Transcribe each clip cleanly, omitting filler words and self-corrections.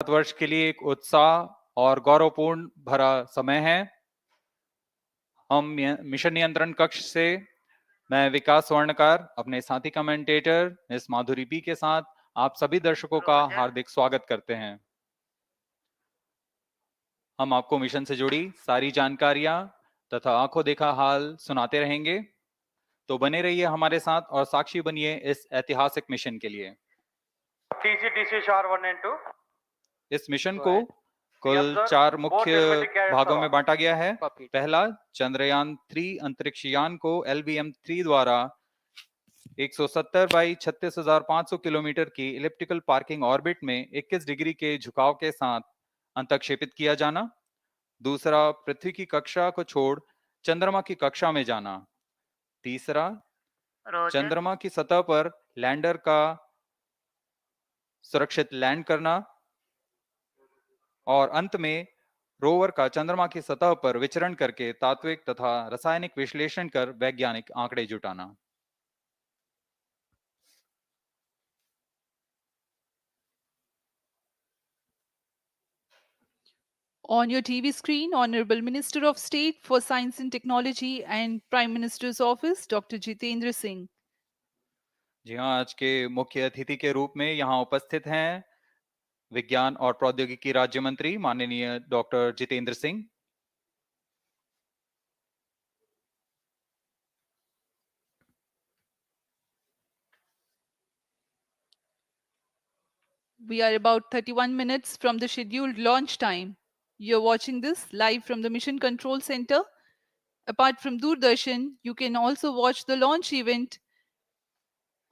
वर्ष के लिए एक उत्साह और गौरवपूर्ण भरा समय है। हम मिशन नियंत्रण कक्ष से मैं विकास स्वर्णकार अपने साथी कमेंटेटर मिस माधुरी बी के साथ आप सभी दर्शकों का हार्दिक स्वागत करते हैं। हम आपको मिशन से जुड़ी सारी जानकारियां तथा आंखों देखा हाल सुनाते रहेंगे, तो बने रहिए हमारे साथ और साक्षी बनिए इस ऐतिहासिक मिशन के लिए। TC Shar 1 and 2. इस मिशन को कुल 4 मुख्य भागों में बांटा गया है। पहला, चंद्रयान 3 अंतरिक्ष यान को LVM-3 द्वारा 170 बाई 36,500 किलोमीटर की इलिप्टिकल पार्किंग ऑर्बिट में 21 डिग्री के झुकाव के साथ अंतक्षेपित किया जाना। दूसरा, पृथ्वी की कक्षा को छोड़ चंद्रमा की कक्षा में जाना। तीसरा, चंद्रमा की सतह पर लैंडर का सुरक्षित लैंड करना। और अंत में रोवर का चंद्रमा की सतह पर विचरण करके तात्विक तथा रासायनिक विश्लेषण कर वैज्ञानिक आंकड़े जुटाना। On your TV screen, Honorable Minister of State for Science and Technology and Prime Minister's Office, Dr. Jitendra Singh. जी हाँ, आज के मुख्य अतिथि के रूप में यहाँ उपस्थित हैं विज्ञान और प्रौद्योगिकी राज्य मंत्री माननीय doctor Jitendra Singh. We are about 31 minutes from the scheduled launch time. You're watching this live from the Mission Control Center. Apart from Doordarshan, you can also watch the launch event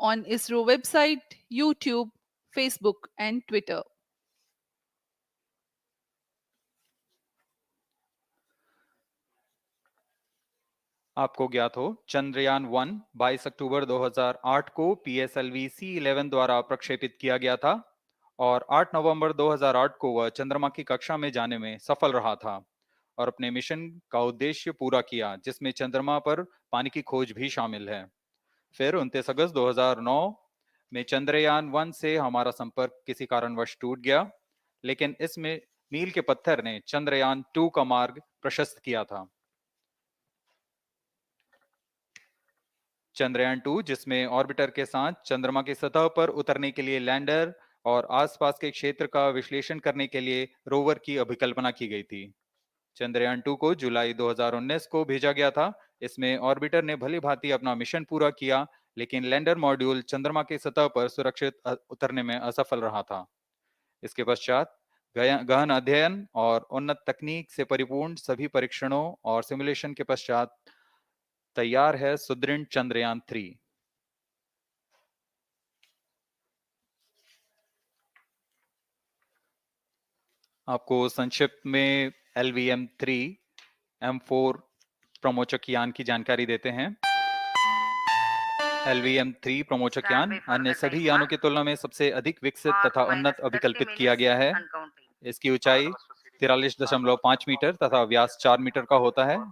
on ISRO website, YouTube, Facebook, and Twitter. आपको ज्ञात हो, चंद्रयान 1 22 अक्टूबर 2008 को PSLV C11 द्वारा प्रक्षेपित किया गया था और 8 नवंबर 2008 को वह चंद्रमा की कक्षा में जाने में सफल रहा था और अपने मिशन का उद्देश्य पूरा किया, जिसमें चंद्रमा पर पानी की खोज भी शामिल है। फिर 29 अगस्त 2009 में चंद्रयान 1 से हमारा संपर्क किसी कारणवश टूट गया, लेकिन इसमें मील के पत्थर ने चंद्रयान 2 का मार्ग प्रशस्त किया था। चंद्रयान 2, जिसमें ऑर्बिटर के साथ चंद्रमा की सतह पर उतरने के लिए लैंडर और आसपास के क्षेत्र का विश्लेषण करने के लिए रोवर की अभिकल्पना की गई थी। चंद्रयान 2 को जुलाई 2019 को भेजा गया था। इसमें ऑर्बिटर ने भली भांति अपना मिशन पूरा किया, लेकिन लैंडर मॉड्यूल चंद्रमा की सतह पर सुरक्षित उतरने में असफल रहा था। इसके पश्चात गहन अध्ययन और उन्नत तकनीक से परिपूर्ण सभी परीक्षणों और सिमुलेशन के पश्चात तैयार है सुदृढ़ चंद्रयान 3। आपको संक्षिप्त में LVM-3 M4 प्रमोचक यान की जानकारी देते हैं। LVM-3 प्रमोचक यान अन्य सभी यानों की तुलना में सबसे अधिक विकसित तथा उन्नत अभिकल्पित किया गया है। इसकी ऊंचाई 43.5 मीटर तथा व्यास 4 मीटर का होता है।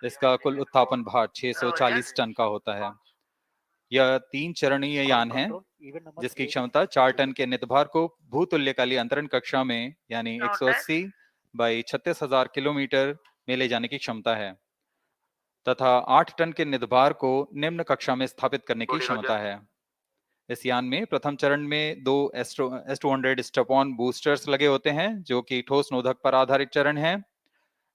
इसका कुल उत्थापन भार 640 टन का होता है। यह 3 चरणीय यान है, जिसकी क्षमता 4 टन के नितभार को भूतुल्यकालीय अंतरण कक्षा में यानी 180 बाई 36,000 किलोमीटर में ले जाने की क्षमता है तथा 8 टन के नितभार को निम्न कक्षा में स्थापित करने की क्षमता है। इस यान में प्रथम चरण में 2 S200 स्टेप-ऑन बूस्टर्स लगे होते हैं, जो कि ठोस नोदक पर आधारित चरण हैं,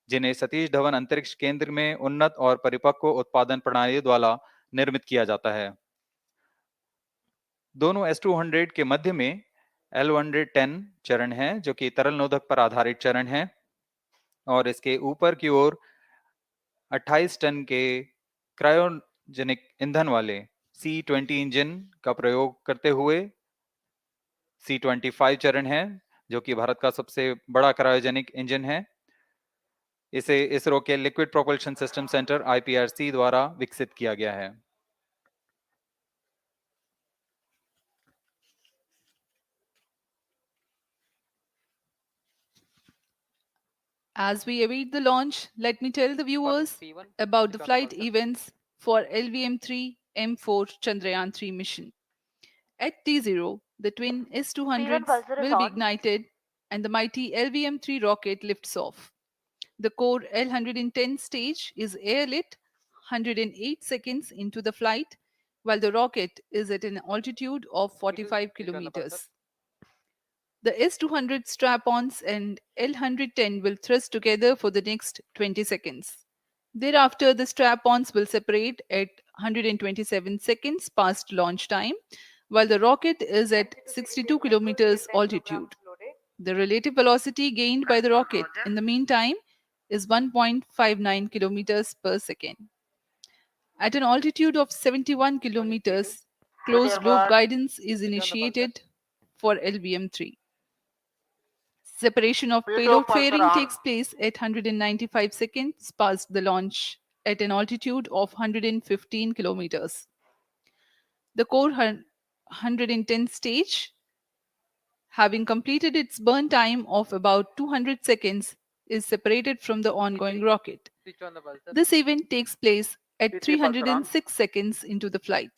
जिन्हें सतीश धवन अंतरिक्ष केंद्र में उन्नत और परिपक्व उत्पादन प्रणाली द्वारा निर्मित किया जाता है। दोनों S200 के मध्य में L110 चरण है, जो कि तरल नोदक पर आधारित चरण है, और इसके ऊपर की ओर 28 टन के क्रायोजेनिक ईंधन वाले C20 इंजन का प्रयोग करते हुए C25 चरण है, जो कि भारत का सबसे बड़ा क्रायोजेनिक इंजन है। इसे इसरो के liquid propulsion system centre IPRC द्वारा विकसित किया गया है। As we await the launch, let me tell the viewers about the flight events for LVM-3 M4 Chandrayaan 3 mission. At T0, the twin S200s will be ignited and the mighty LVM-3 rocket lifts off. The core L-110 stage is airlit 108 seconds into the flight, while the rocket is at an altitude of 45 kilometers. The S-200 strap-ons and L-110 will thrust together for the next 20 seconds. Thereafter, the strap-ons will separate at 127 seconds past launch time, while the rocket is at 62 kilometers altitude. The relative velocity gained by the rocket in the meantime is 1.59 kilometers per second. At an altitude of 71 kilometers, closed loop guidance is initiated for LVM-3. Separation of payload fairing takes place at 195 seconds past the launch at an altitude of 115 kilometers. The core 110 stage, having completed its burn time of about 200 seconds, is separated from the ongoing rocket. This event takes place at 306 seconds into the flight.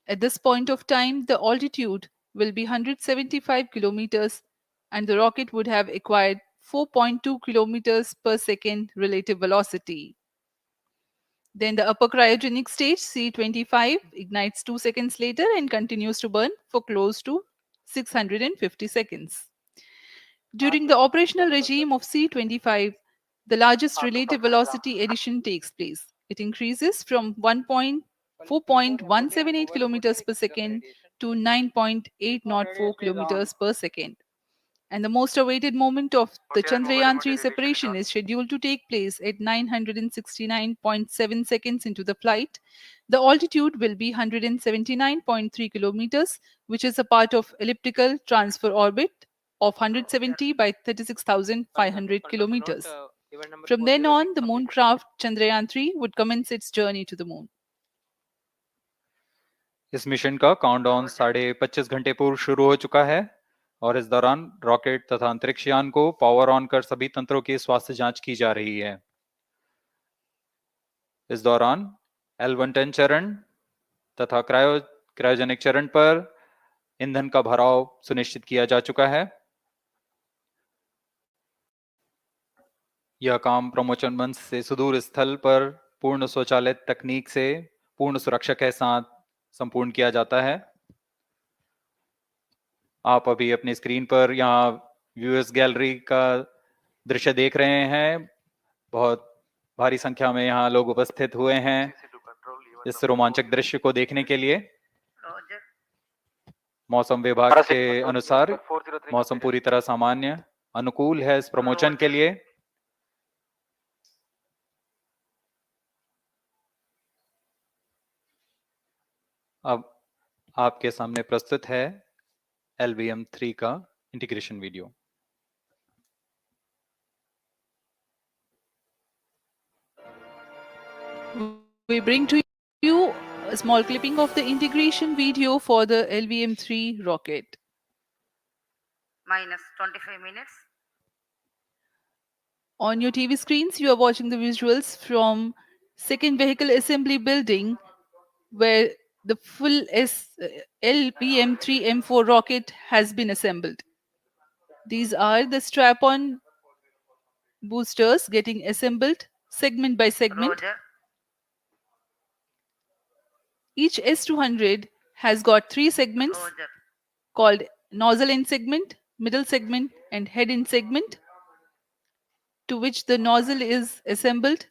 At this point of time, the altitude will be 175 kilometers and the rocket would have acquired 4.2 kilometers per second relative velocity. Then the upper cryogenic stage, C25, ignites 2 seconds later and continues to burn for close to 650 seconds. During the operational regime of C25, the largest relative velocity addition takes place. It increases from 4.178 kilometers per second to 9.804 kilometers per second. And the most awaited moment of the Chandrayaan-3 separation is scheduled to take place at 969.7 seconds into the flight. The altitude will be 179.3 kilometers, which is a part of elliptical transfer orbit of 170 by 36,500 kilometers. From then on, the mooncraft Chandrayaan-3 would commence its journey to the moon. इस mission का countdown 25.5 घंटे पूर्व शुरू हो चुका है और इस दौरान रॉकेट तथा अंतरिक्ष यान को पावर ऑन कर सभी तंत्रों की स्वास्थ्य जांच की जा रही है। इस दौरान L-110 चरण तथा क्रायोजेनिक चरण पर ईंधन का भराव सुनिश्चित किया जा चुका है। यह काम प्रमोशन मंच से सुदूर स्थल पर पूर्ण स्वचालित तकनीक से पूर्ण सुरक्षा के साथ संपूर्ण किया जाता है। आप अभी अपनी स्क्रीन पर यहाँ व्यूअर्स गैलरी का दृश्य देख रहे हैं। बहुत भारी संख्या में यहाँ लोग उपस्थित हुए हैं इस रोमांचक दृश्य को देखने के लिए। मौसम विभाग के अनुसार मौसम पूरी तरह सामान्य अनुकूल है इस प्रमोशन के लिए। अब आपके सामने प्रस्तुत है LVM-3 का integration video. We bring to you a small clipping of the integration video for the LVM-3 rocket. Minus 25 minutes. On your TV screens, you are watching the visuals from second vehicle assembly building where the full LVM-3M4 rocket has been assembled. These are the strap-on boosters getting assembled segment by segment. Roger. Each S200 has got 3 segments Roger. called nozzle end segment, middle segment, and head end segment, to which the nozzle is assembled,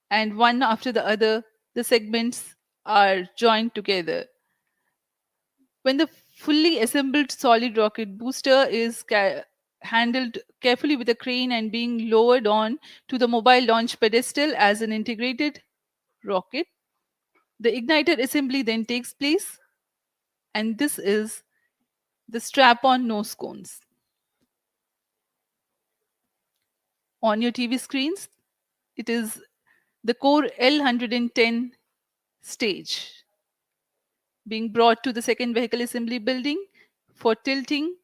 and one after the other, the segments are joined together. When the fully assembled solid rocket booster is handled carefully with a crane and being lowered on to the mobile launch pedestal as an integrated rocket, the igniter assembly then takes place, and this is the strap-on nose cones. On your TV screens, it is the core L-110 stage being brought to the second vehicle assembly building for tilting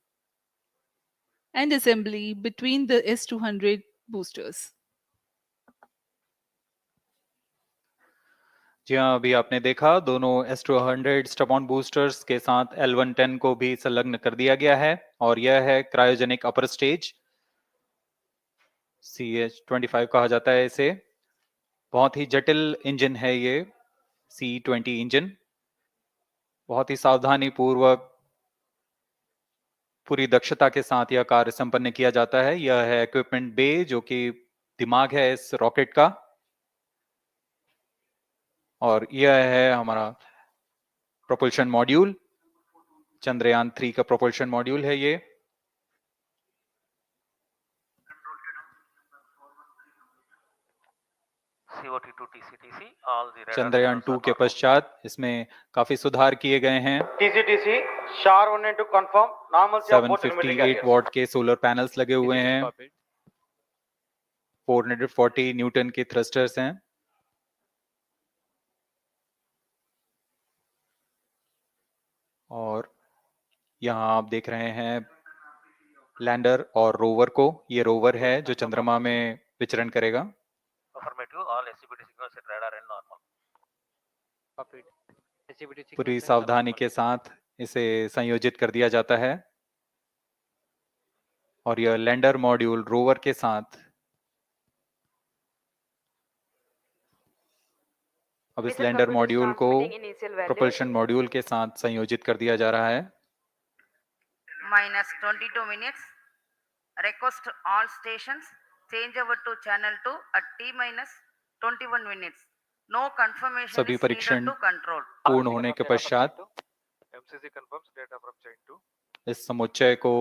and assembly between the S-200 boosters. जी हाँ, अभी आपने देखा दोनों astro 100 stub-on boosters के साथ L110 को भी संलग्न कर दिया गया है और यह है क्रायोजेनिक अपर स्टेज, CH-25 कहा जाता है इसे। बहुत ही जटिल इंजन है ये C-20 इंजन। बहुत ही सावधानी पूर्वक पूरी दक्षता के साथ यह कार्य संपन्न किया जाता है। यह है इक्विपमेंट बे जो कि दिमाग है इस रॉकेट का और यह है हमारा प्रोपल्शन मॉड्यूल, चंद्रयान 3 का प्रोपल्शन मॉड्यूल है ये। चंद्रयान 2 के पश्चात इसमें काफी सुधार किए गए हैं। TCTC SHAR 1 and 2 confirm normalcy of both telemetry 758 carriers. What के सोलर पैनल्स लगे हुए हैं, 440 न्यूटन के थ्रस्टर्स हैं और यहाँ आप देख रहे हैं लैंडर और रोवर को। ये रोवर है जो चंद्रमा में विचरण करेगा। पूरी सावधानी के साथ इसे संयोजित कर दिया जाता है और यह लैंडर मॉड्यूल रोवर के साथ अब इस लैंडर मॉड्यूल को प्रोपल्शन मॉड्यूल के साथ संयोजित कर दिया जा रहा है। minus 22 minutes. Request all stations change over to channel 2 at T minus 21 minutes. No confirmation सभी is needed परीक्षण to control. पूर्ण होने के पश्चात MCC confirms data from chain 2. इस समुच्चय को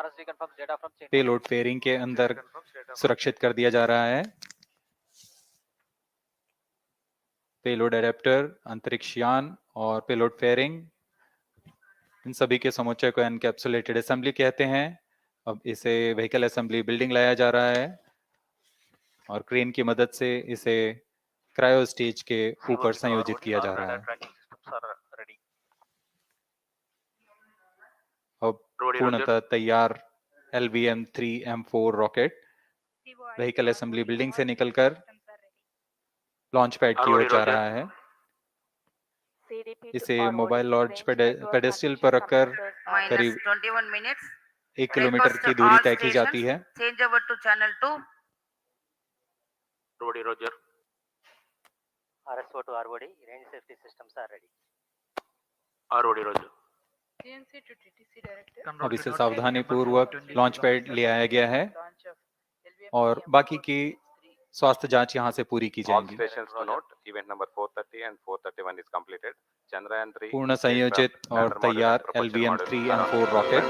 RSD confirms data from chain 1. Payload fairing के अंदर सुरक्षित कर दिया जा रहा है। पेलोड एडेप्टर, अंतरिक्ष यान और पेलोड फेयरिंग, इन सभी के समुच्चय को एनकैप्सुलेटेड असेंबली कहते हैं। अब इसे व्हीकल असेंबली बिल्डिंग लाया जा रहा है और क्रेन की मदद से इसे क्रायो स्टेज के ऊपर संयोजित किया जा रहा है। अब पूर्णतः तैयार LVM-3M4 rocket vehicle assembly building से निकलकर लॉन्च पैड की ओर जा रहा है। इसे मोबाइल लॉन्च पेडेस्टल पर रखकर Minus करीब 21 minutes. 1 किलोमीटर Request की दूरी all तय की जाती stations है। change over to channel 2. Rody Roger. RSO to ROD, range safety systems are ready. Rody Roger. CNC to TTC director. अब इसे सावधानी पूर्वक लॉन्च पैड ले आया गया है और बाकी की स्वास्थ्य जांच यहां से पूरी की All जाएंगी। stations to note, event number 430 and 431 is completed. Chandrayaan 3 पूर्ण संयोजित और तैयार LVM-3M4 रॉकेट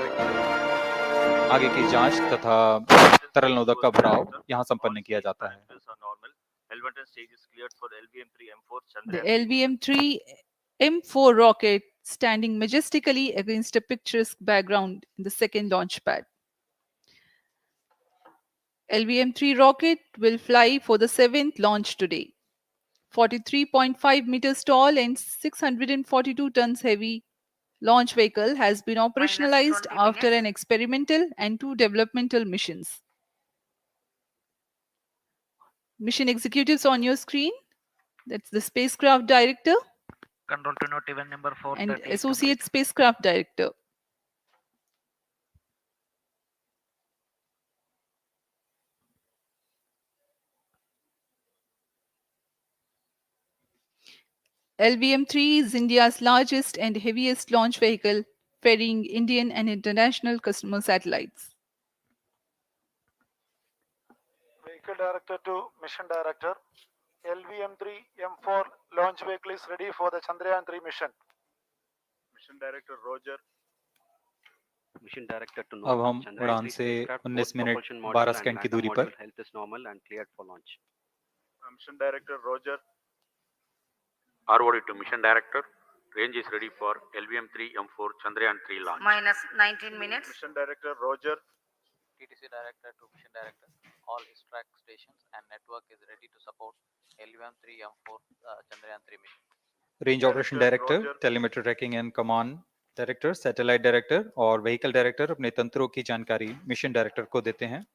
आगे की जांच तथा तरल नोदक का भराव यहां संपन्न किया जाता है। The LVM-3M4 rocket standing majestically against a picturesque background in the second launch pad. LVM-3 rocket will fly for the 7th launch today. 43.5 meters tall and 642 tons heavy launch vehicle has been operationalized 20 after minutes. an experimental and 2 developmental missions. Mission executives on your screen. That's the spacecraft director Control to note, event number 430 and is associate completed. spacecraft director. LVM-3 is India's largest and heaviest launch vehicle, ferrying Indian and international customer satellites. Vehicle Director to Mission Director. LVM-3 M4 launch vehicle is ready for the Chandrayaan 3 mission. Mission Director Roger. Mission Director to अब note, हम Chandrayaan उड़ान 3 से spacecraft, 19 both minute propulsion module 12 and second की LATAM दूरी module पर health is normal and cleared for launch. Mission Director Roger. ROD to Mission Director. Range is ready for LVM-3 M4 Chandrayaan 3 launch. Minus 19 minutes. Mission Director Roger. TTC Director to Mission Director. All track stations and network is ready to support LVM-3M4 Chandrayaan 3 mission. Range operation director, telemetry tracking and command director, satellite director और vehicle director अपने तंत्रों की जानकारी mission director को देते हैं।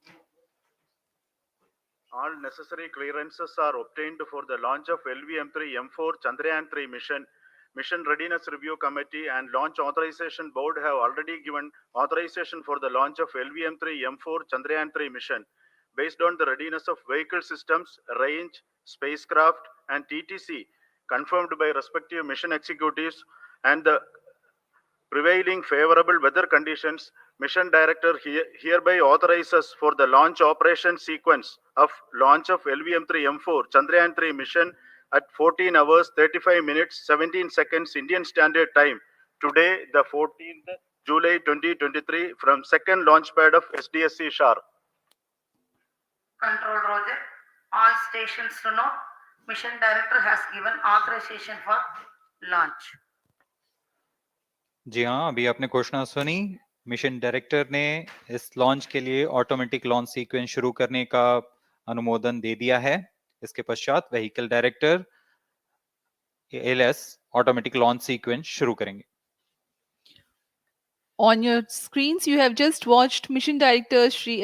All necessary clearances are obtained for the launch of LVM-3 M4 Chandrayaan-3 mission. Mission Readiness Review Committee and Launch Authorization Board have already given authorization for the launch of LVM-3 M4 Chandrayaan-3 mission. Based on the readiness of vehicle systems, range, spacecraft, and TTC, confirmed by respective mission executives, and the prevailing favorable weather conditions, Mission Director hereby authorizes for the launch operation sequence of launch of LVM-3 M4 Chandrayaan-3 mission at 14 hours 35 minutes 17 seconds Indian Standard Time today, the 14th July 2023, from second launch pad of SDSC Shar. Control Roger. All stations to know. Mission Director has given authorization for launch. जी हाँ, अभी आपने घोषणा सुनी। Mission director ने इस launch के लिए automatic launch sequence शुरू करने का अनुमोदन दे दिया है। इसके पश्चात vehicle director LS automatic launch sequence शुरू करेंगे। On your screens, you have just watched Mission Director Shri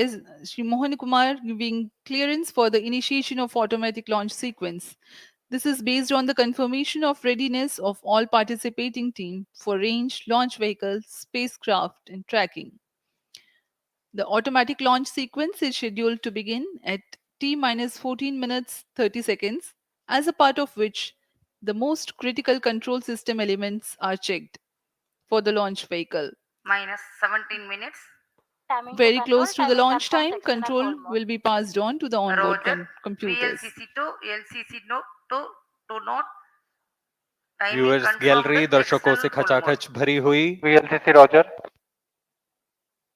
Mohan Kumar giving clearance for the initiation of automatic launch sequence. This is based on the confirmation of readiness of all participating team for range, launch vehicles, spacecraft, and tracking. The automatic launch sequence is scheduled to begin at T-minus 14 minutes 30 seconds, as a part of which the most critical control system elements are checked for the launch vehicle. Minus 17 minutes. Very close to the launch time, control will be passed on to the onboard Roger. computers. VLCC to LCC to note. Timing viewers confirmed gallery दर्शकों से excel full खचाखच भरी हुई। VLCC Roger.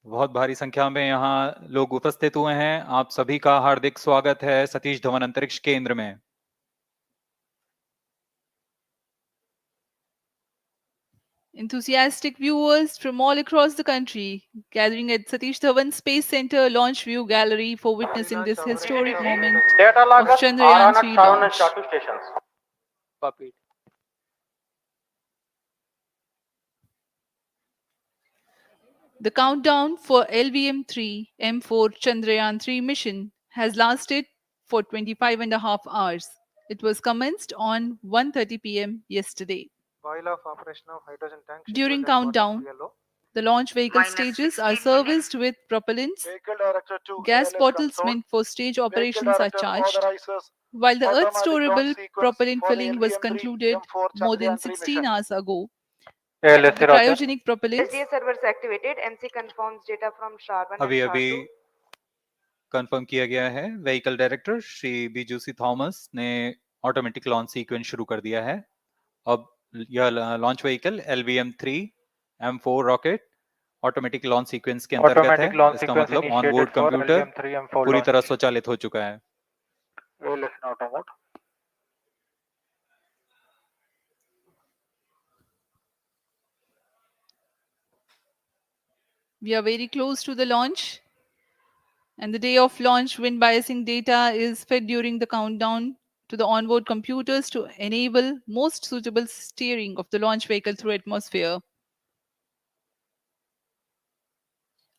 बहुत भारी संख्या में यहाँ लोग उपस्थित हुए हैं। आप सभी का हार्दिक स्वागत है सतीश धवन अंतरिक्ष केंद्र में। Enthusiastic viewers from all across the country gathering at Satish Dhawan Space Center Launch View Gallery for witnessing this historic moment Data of loggers Chandrayaan are 3 on launch. Shatu stations. Copied. The countdown for LVM-3 M4 Chandrayaan 3 mission has lasted for 25.5 hours. It was commenced on 1:30 p.m. yesterday. While of operation of hydrogen tank. During countdown, the launch vehicle Minus stages are 16 minutes. serviced with propellants. Vehicle Director to Gas ALS bottles console. meant for stage Vehicle operations are Director charged. authorizes While the automatic Earth-storable launch sequence propellant for the filling was LVM-3 concluded M4 more than Chandrayaan 3 16 mission. hours ago, ALS the Roger. cryogenic propellants SDA servers activated. MC confirms data from SHAR-1 and अभी SHAR-2. Confirm किया गया है। Vehicle director Shri बीजूसी Thomas ने automatic launch sequence शुरू कर दिया है। अब यह launch vehicle LVM-3 M4 rocket automatic launch sequence के अंतर्गत है। Automatic launch इसका sequence मतलब initiated onboard for computer LVM-3 M4 पूरी launch. तरह स्वचालित हो चुका है। ALS in auto mode. we are very close to the launch. And the day of launch, wind biasing data is fed during the countdown to the onboard computers to enable most suitable steering of the launch vehicle through atmosphere.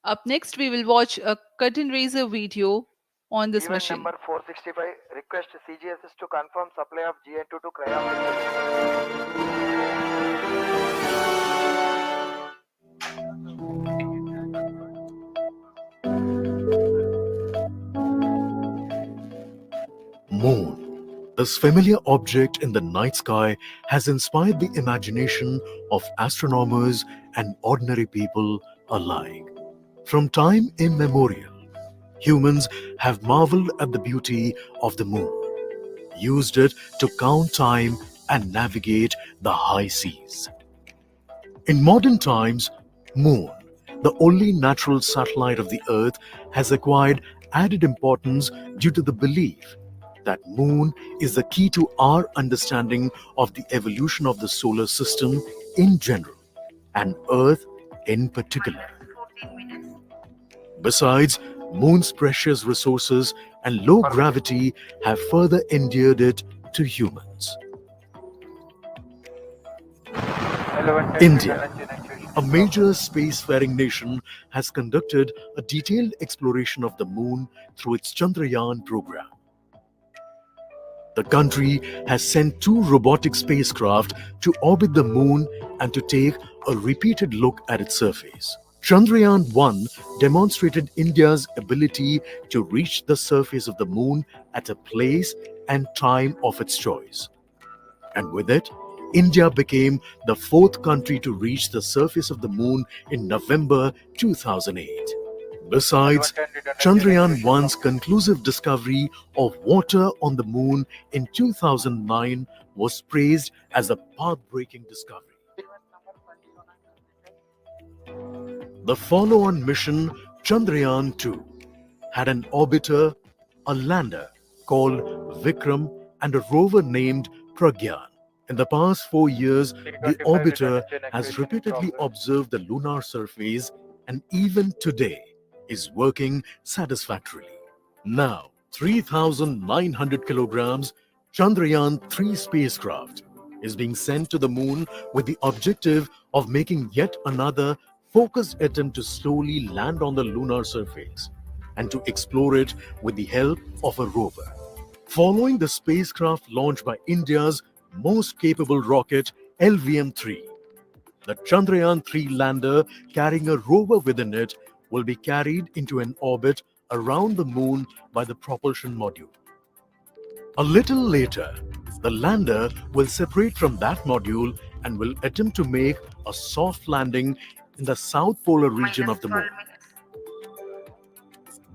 Up next, we will watch a curtain raiser video on this Event mission. number 465. Request CGSS to confirm supply of GN2 to cryogenic. Moon. This familiar object in the night sky has inspired the imagination of astronomers and ordinary people alike. From time immemorial, humans have marveled at the beauty of the moon, used it to count time and navigate the high seas. In modern times, Moon, the only natural satellite of the Earth, has acquired added importance due to the belief that Moon is the key to our understanding of the evolution of the solar system in general and Earth in particular. 14 minutes. Besides, Moon's precious resources and low gravity have further endeared it to humans. India, a major spacefaring nation, has conducted a detailed exploration of the Moon through its Chandrayaan program. The country has sent 2 robotic spacecraft to orbit the moon and to take a repeated look at its surface. Chandrayaan-1 demonstrated India's ability to reach the surface of the moon at a place and time of its choice. And with it, India became the 4th country to reach the surface of the moon in November 2008. Besides, Chandrayaan-1's conclusive discovery of water on the moon in 2009 was praised as a path-breaking discovery. The follow-on mission, Chandrayaan-2, had an orbiter, a lander called Vikram, and a rover named Pragyan. In the past 4 years, the orbiter has repeatedly observed the lunar surface and even today is working satisfactorily. Now, 3,900 kilograms Chandrayaan-3 spacecraft is being sent to the moon with the objective of making yet another focused attempt to slowly land on the lunar surface and to explore it with the help of a rover. Following the spacecraft launched by India's most capable rocket, LVM-3, the Chandrayaan-3 lander carrying a rover within it will be carried into an orbit around the moon by the propulsion module. A little later, the lander will separate from that module and will attempt to make a soft landing in the south polar region of the moon.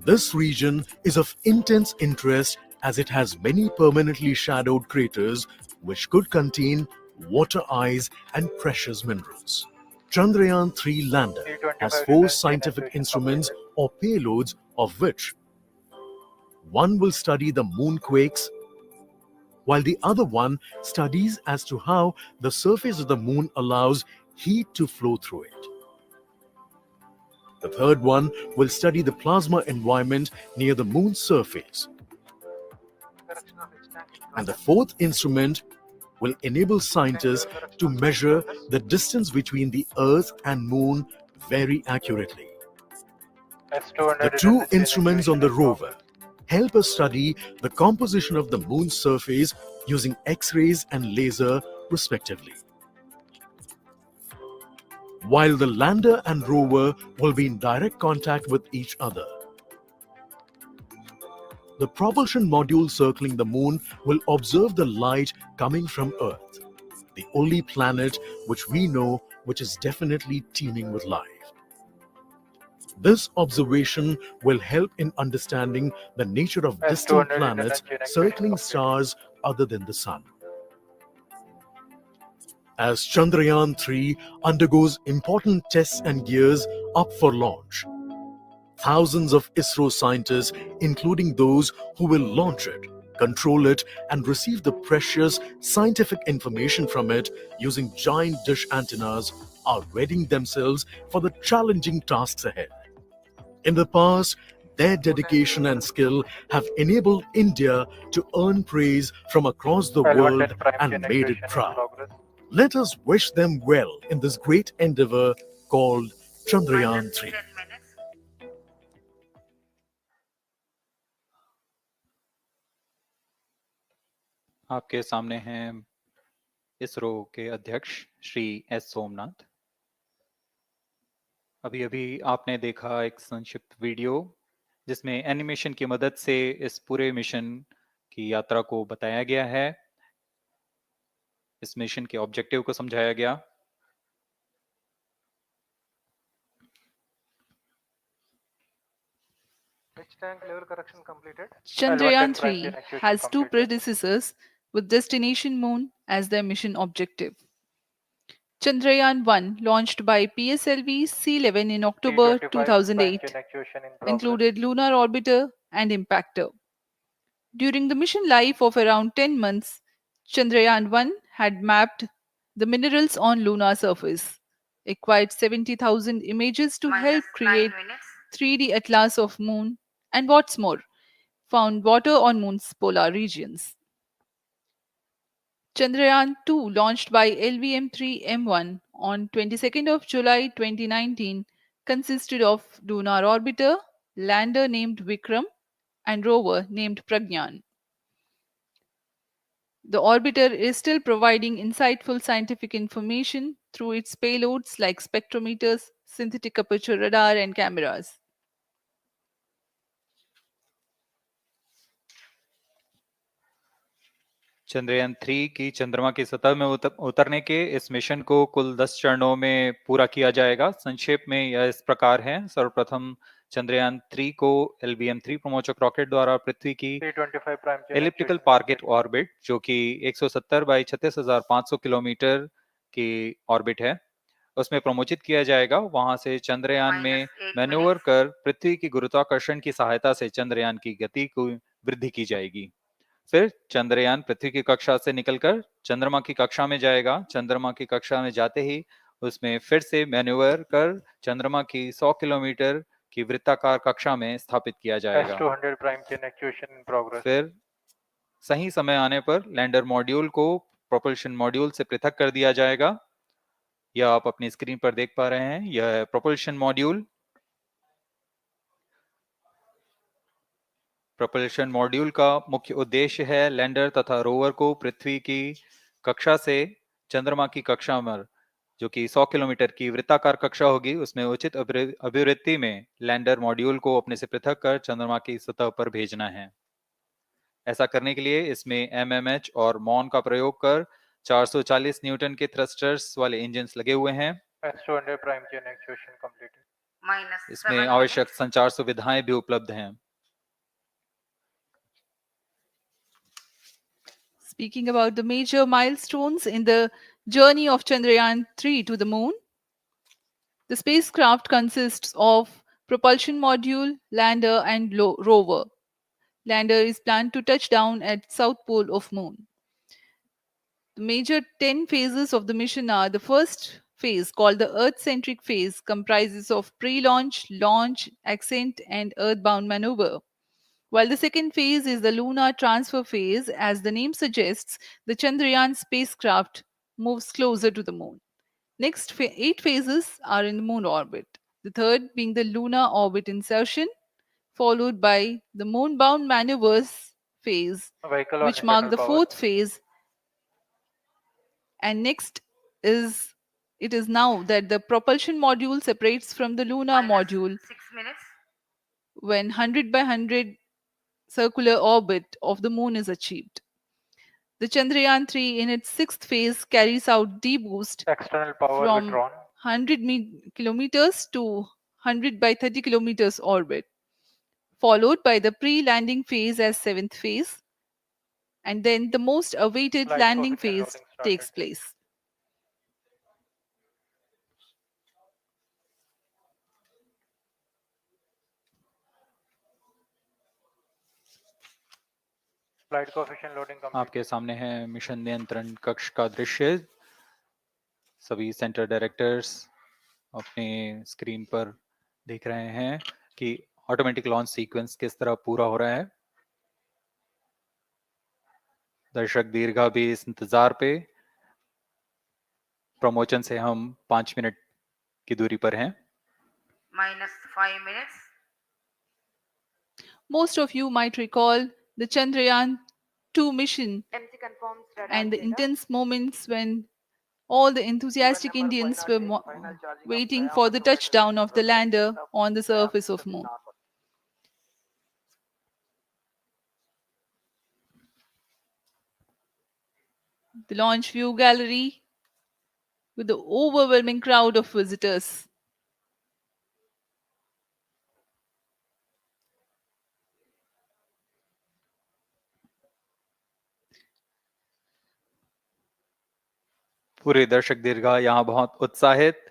This region is of intense interest as it has many permanently shadowed craters which could contain water ice and precious minerals. Chandrayaan-3 lander has 4 scientific instruments or payloads, of which one will study the moonquakes, while the other one studies as to how the surface of the moon allows heat to flow through it. The third one will study the plasma environment near the moon's surface. And the fourth instrument will enable scientists to measure the distance between the Earth and Moon very accurately. The 2 instruments on the rover help us study the composition of the moon's surface using X-rays and laser respectively. While the lander and rover will be in direct contact with each other. The propulsion module circling the moon will observe the light coming from Earth, the only planet which we know which is definitely teeming with life. This observation will help in understanding the nature of distant planets circling stars other than the Sun. As Chandrayaan-3 undergoes important tests and gears up for launch, thousands of ISRO scientists, including those who will launch it, control it, and receive the precious scientific information from it using giant dish antennas, are readying themselves for the challenging tasks ahead. In the past, their dedication and skill have enabled India to earn praise from across the world and made it proud. Let us wish them well in this great endeavor called Chandrayaan-3. आपके सामने हैं इसरो के अध्यक्ष Shri S Somnath. अभी अभी आपने देखा एक संक्षिप्त वीडियो जिसमें एनिमेशन की मदद से इस पूरे मिशन की यात्रा को बताया गया है, इस मिशन के ऑब्जेक्टिव को समझाया गया। Tank level correction completed. Chandrayaan-3 has 2 predecessors with destination moon as their mission objective. Chandrayaan-1, launched by PSLV C-11 in October 2008, included lunar orbiter and impactor. During the mission life of around 10 months, Chandrayaan-1 had mapped the minerals on lunar surface, acquired 70,000 images to help create 3D atlas of moon, and what's more, found water on moon's polar regions. Chandrayaan-2, launched by LVM-3M1 on 22nd of July 2019, consisted of lunar orbiter, lander named Vikram, and rover named Pragyan. The orbiter is still providing insightful scientific information through its payloads like spectrometers, synthetic aperture radar, and cameras. Chandrayaan 3 की चंद्रमा की सतह में उतरने के इस mission को कुल 10 चरणों में पूरा किया जाएगा। संक्षेप में यह इस प्रकार है। सर्वप्रथम चंद्रयान 3 को LVM-3 प्रमोचक रॉकेट द्वारा पृथ्वी की 325 prime chain elliptical actuation target orbit, जो कि 170 बाई 36,500 किलोमीटर की ऑर्बिट है, उसमें प्रमोचित किया जाएगा। वहां से चंद्रयान में -8 मैन्यूवर minutes. कर पृथ्वी की गुरुत्वाकर्षण की सहायता से चंद्रयान की गति को वृद्धि की जाएगी। फिर चंद्रयान पृथ्वी की कक्षा से निकलकर चंद्रमा की कक्षा में जाएगा। चंद्रमा की कक्षा में जाते ही उसमें फिर से मैन्यूवर कर चंद्रमा की 100 किलोमीटर की वृत्ताकार कक्षा में स्थापित किया जाएगा। S200 prime chain actuation in progress. फिर सही समय आने पर लैंडर मॉड्यूल को प्रोपल्शन मॉड्यूल से पृथक कर दिया जाएगा। यह आप अपनी स्क्रीन पर देख पा रहे हैं, यह प्रोपल्शन मॉड्यूल। प्रोपल्शन मॉड्यूल का मुख्य उद्देश्य है लैंडर तथा रोवर को पृथ्वी की कक्षा से चंद्रमा की कक्षा में, जो कि 100 किलोमीटर की वृत्ताकार कक्षा होगी, उसमें उचित अभिवृत्ति में लैंडर मॉड्यूल को अपने से पृथक कर चंद्रमा की सतह पर भेजना है। ऐसा करने के लिए इसमें MMH और मॉन का प्रयोग कर 440 न्यूटन के थ्रस्टर्स वाले इंजन लगे हुए हैं। S200 prime chain actuation completed. इसमें -7 आवश्यक minutes. संचार सुविधाएं भी उपलब्ध हैं। Speaking about the major milestones in the journey of Chandrayaan 3 to the moon, the spacecraft consists of propulsion module, lander, and rover. Lander is planned to touch down at south pole of moon. The major 10 phases of the mission are: the first phase, called the Earth-centric phase, comprises of pre-launch, launch, ascent, and earthbound maneuver. While the second phase is the lunar transfer phase, as the name suggests, the Chandrayaan spacecraft moves closer to the moon. Next 8 phases are in the moon orbit. The third being the lunar orbit insertion, followed by the moon-bound maneuvers phase, Vehicle on which mark internal the power. fourth phase. And next is it is now that the propulsion module separates from the lunar module -6 minutes. when 100 by 100 circular orbit of the moon is achieved. The Chandrayaan 3 in its sixth phase carries out D-boost External power from withdrawn. 100 kilometers to 100 by 30 kilometers orbit, followed by the pre-landing phase as seventh phase, and then the most awaited Flight landing coefficient phase loading started. takes place. Flight coefficient loading complete. आपके सामने है mission नियंत्रण कक्ष का दृश्य। सभी centre directors अपने screen पर देख रहे हैं कि ऑटोमेटिक लॉन्च सीक्वेंस किस तरह पूरा हो रहा है। दर्शक दीर्घा भी इस इंतजार पे। प्रमोशन से हम 5 मिनट की दूरी पर हैं। -5 minutes. Most of you might recall the Chandrayaan 2 mission MC confirms radar and the data. intense moments when all the enthusiastic Indians were waiting for the touchdown of the lander on the surface of moon. The launch view gallery with the overwhelming crowd of visitors. पूरे दर्शक दीर्घा यहाँ बहुत उत्साहित।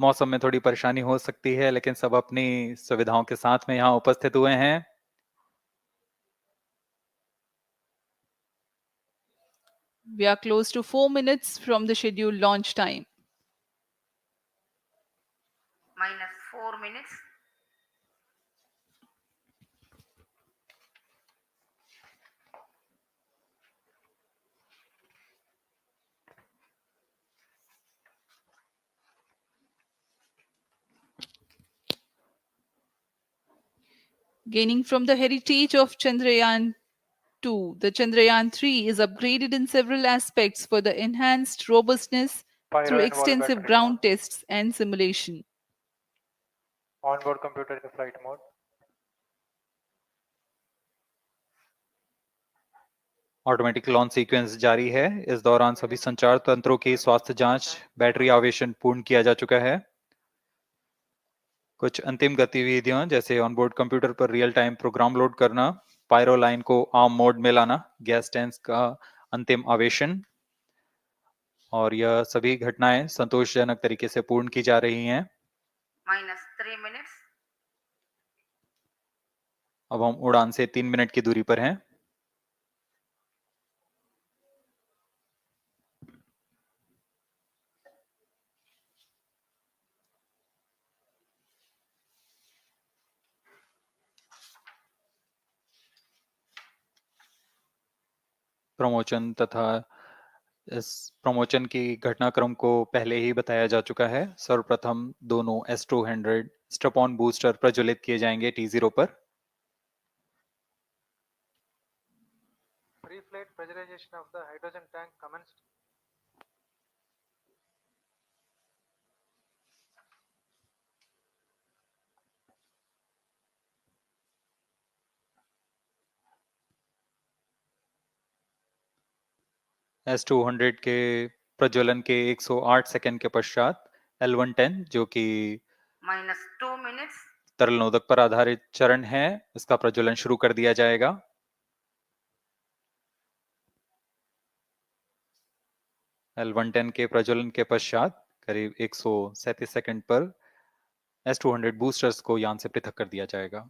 मौसम में थोड़ी परेशानी हो सकती है, लेकिन सब अपनी सुविधाओं के साथ में यहाँ उपस्थित हुए हैं। We are close to 4 minutes from the scheduled launch time. -4 minutes. Gaining from the heritage of Chandrayaan 2. The Chandrayaan-3 is upgraded in several aspects for the enhanced robustness Pyro through and wall extensive battery ground mode. tests and simulation. Onboard computer in flight mode. Automatic launch sequence जारी है। इस दौरान सभी संचार तंत्रों की स्वास्थ्य जांच, बैटरी आवेशन पूर्ण किया जा चुका है। कुछ अंतिम गतिविधियां जैसे ऑनबोर्ड कंप्यूटर पर रियल टाइम प्रोग्राम लोड करना, पायरो लाइन को आर्म मोड में लाना, गैस टैंक्स का अंतिम आवेशन, और यह सभी घटनाएं संतोषजनक तरीके से पूर्ण की जा रही हैं। -3 minutes. अब हम उड़ान से 3 मिनट की दूरी पर हैं। प्रमोशन तथा इस प्रमोशन की घटनाक्रम को पहले ही बताया जा चुका है। सर्वप्रथम दोनों S200 स्ट्रप-ऑन बूस्टर प्रज्वलित किए जाएंगे T0 पर। Pre-flight pressurization of the hydrogen tank commenced. S200 के प्रज्वलन के 108 सेकंड के पश्चात L110 जो कि -2 minutes. तरल नोदक पर आधारित चरण है, इसका प्रज्वलन शुरू कर दिया जाएगा। L110 के प्रज्वलन के पश्चात करीब 137 सेकंड पर S200 बूस्टर्स को यान से पृथक कर दिया जाएगा।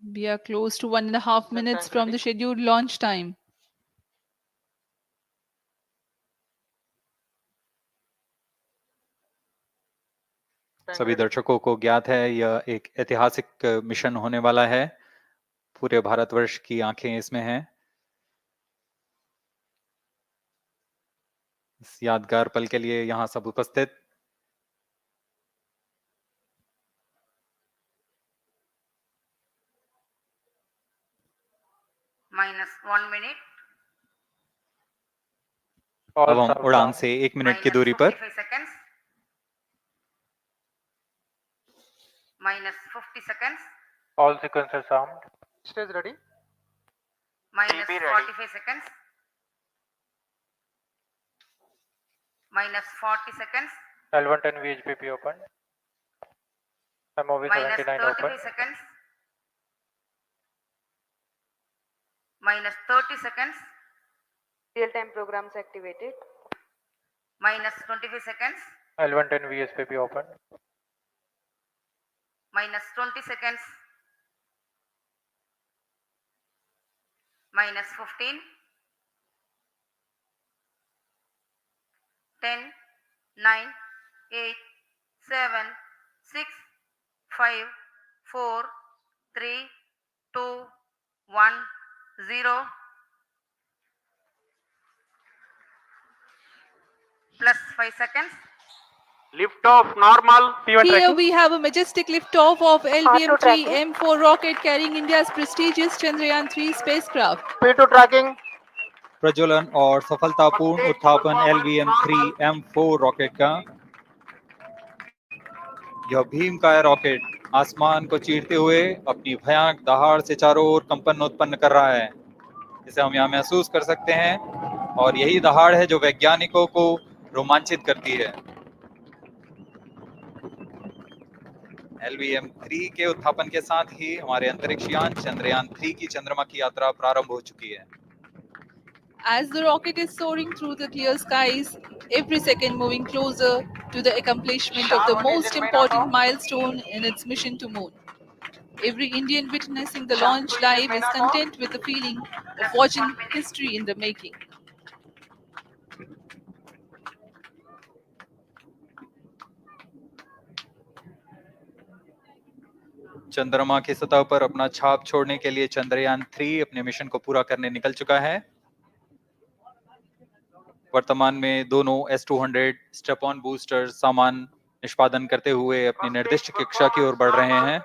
We are close to 1.5 minutes from the scheduled launch time. सभी दर्शकों को ज्ञात है यह एक ऐतिहासिक मिशन होने वाला है। पूरे भारतवर्ष की आंखें इसमें हैं। इस यादगार पल के लिए यहाँ सब उपस्थित -1 minute. अब हम उड़ान से 1 मिनट की दूरी पर -55 seconds. -50 seconds. All sequences armed. Stage ready. -45 seconds. -40 seconds. L110 VHPP open. MOV 79 open. -35 seconds. -30 seconds. Real-time programs activated. -25 seconds. L110 VSPP open. -20 seconds. -15. 10, 9, 8, 7, 6, 5, 4, 3, 2, 1, 0. Plus 5 seconds. Lift off normal. Here we have a majestic liftoff of LVM-3 M4 rocket carrying India's prestigious Chandrayaan-3 spacecraft. P2 tracking. प्रज्वलन और सफलतापूर्ण उत्थापन LVM-3 M4 rocket का। यह भीमकाय rocket आसमान को चीरते हुए अपनी भयानक दहाड़ से चारों ओर कंपन उत्पन्न कर रहा है। इसे हम यहाँ महसूस कर सकते हैं और यही दहाड़ है जो वैज्ञानिकों को रोमांचित करती है। LVM-3 के उत्थापन के साथ ही हमारे अंतरिक्ष यान चंद्रयान-3 की चंद्रमा की यात्रा प्रारंभ हो चुकी है। As the rocket is soaring through the clear skies, every second moving closer to the accomplishment of the most important milestone in its mission to moon. Every Indian witnessing the launch live is content with the feeling of watching history in the making. चंद्रमा की सतह पर अपना छाप छोड़ने के लिए चंद्रयान 3 अपने मिशन को पूरा करने निकल चुका है। वर्तमान में दोनों S200 स्टेप ऑन बूस्टर सामान निष्पादन करते हुए अपनी निर्दिष्ट कक्षा की ओर बढ़ रहे हैं।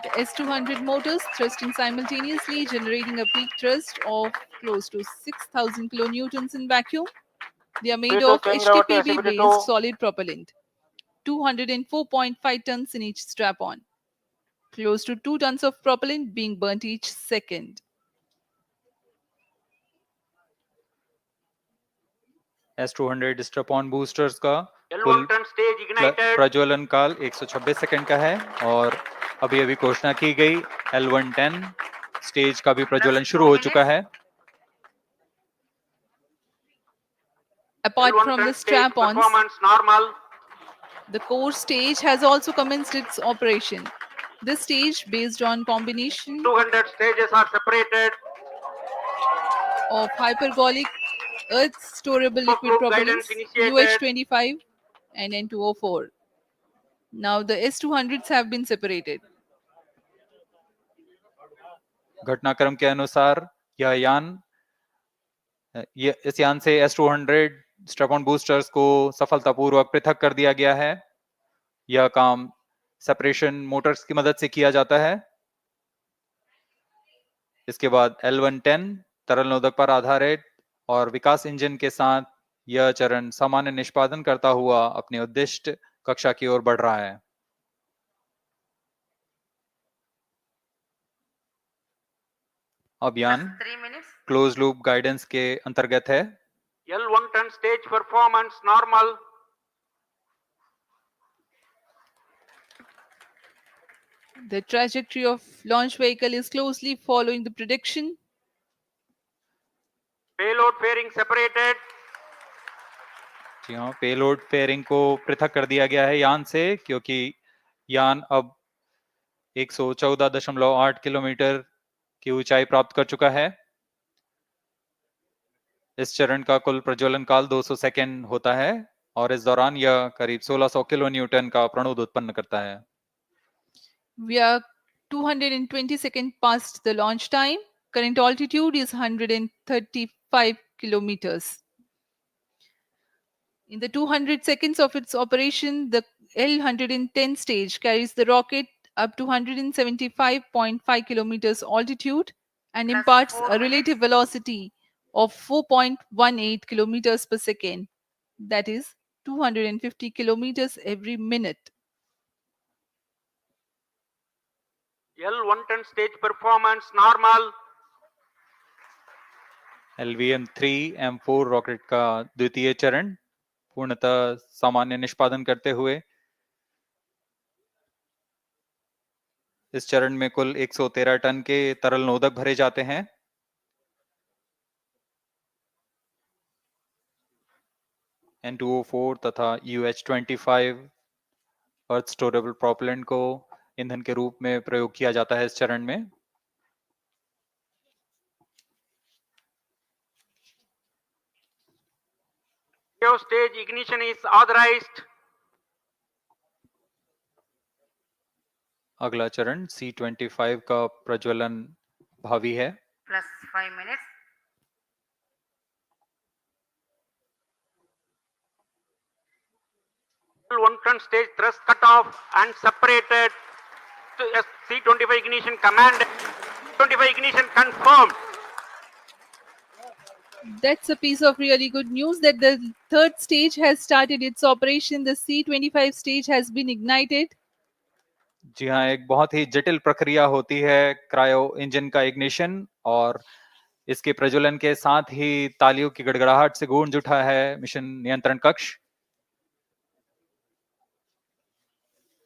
The S200 motors thrusting simultaneously, generating a peak thrust of close to 6,000 kilonewtons in vacuum. They are made Peter of Chengrawati, HTPB-based solid propellant, 204.5 tons in each strap-on, close to 2 tons of propellant being burnt each second. S200 step on boosters का L1 कुल turn stage ignited. प्रज्वलन काल 126 second का है और अभी अभी घोषणा की गई L110 स्टेज का भी प्रज्वलन शुरू हो चुका है। Apart L1 from turn the stage strap-ons, performance normal. the core stage has also commenced its operation. This stage, based on combination 200 stages are separated. of hypergolic earth storable liquid Group propellants guidance initiated. UH25 and N204. Now the S200s have been separated. घटनाक्रम के अनुसार इस यान से S200 step on boosters को सफलतापूर्वक पृथक कर दिया गया है। यह काम सेपरेशन मोटर्स की मदद से किया जाता है। इसके बाद L110 तरल नोदक पर आधारित और विकास इंजन के साथ यह चरण सामान्य निष्पादन करता हुआ अपनी उद्दिष्ट कक्षा की ओर बढ़ रहा है। अभियान 3 minutes. क्लोज लूप गाइडेंस के अंतर्गत है। L1 turn stage performance normal. The trajectory of launch vehicle is closely following the prediction. Payload fairing separated. जी हाँ, पेलोड फेयरिंग को पृथक कर दिया गया है यान से, क्योंकि यान अब 114.8 किलोमीटर की ऊंचाई प्राप्त कर चुका है। इस चरण का कुल प्रज्वलन काल 200 सेकेंड होता है और इस दौरान यह करीब 1600 किलो न्यूटन का प्रणुद उत्पन्न करता है। We are 220 seconds past the launch time. Current altitude is 135 kilometers. In the 200 seconds of its operation, the L110 stage carries the rocket up to 175.5 kilometers altitude and Plus imparts 4 a relative velocity of 4.18 kilometers per second. That is 250 kilometers every minute. L1 turn stage performance normal. LVM-3 M4 rocket का द्वितीय चरण पूर्णतः सामान्य निष्पादन करते हुए इस चरण में कुल 113 टन के तरल नोदक भरे जाते हैं। N204 तथा UH25 अर्थ स्टोरेबल प्रोपेलेंट को ईंधन के रूप में प्रयोग किया जाता है इस चरण में। Stage ignition is authorized. अगला चरण C25 का प्रज्वलन भावी है। Plus 5 minutes. L1 turn stage thrust cut off and separated. To C25 ignition command. 25 ignition confirmed. That's a piece of really good news that the third stage has started its operation. The C25 stage has been ignited. जी हाँ, एक बहुत ही जटिल प्रक्रिया होती है cryo engine का ignition और इसके प्रज्वलन के साथ ही तालियों की गड़गड़ाहट से गूंज उठा है मिशन नियंत्रण कक्ष।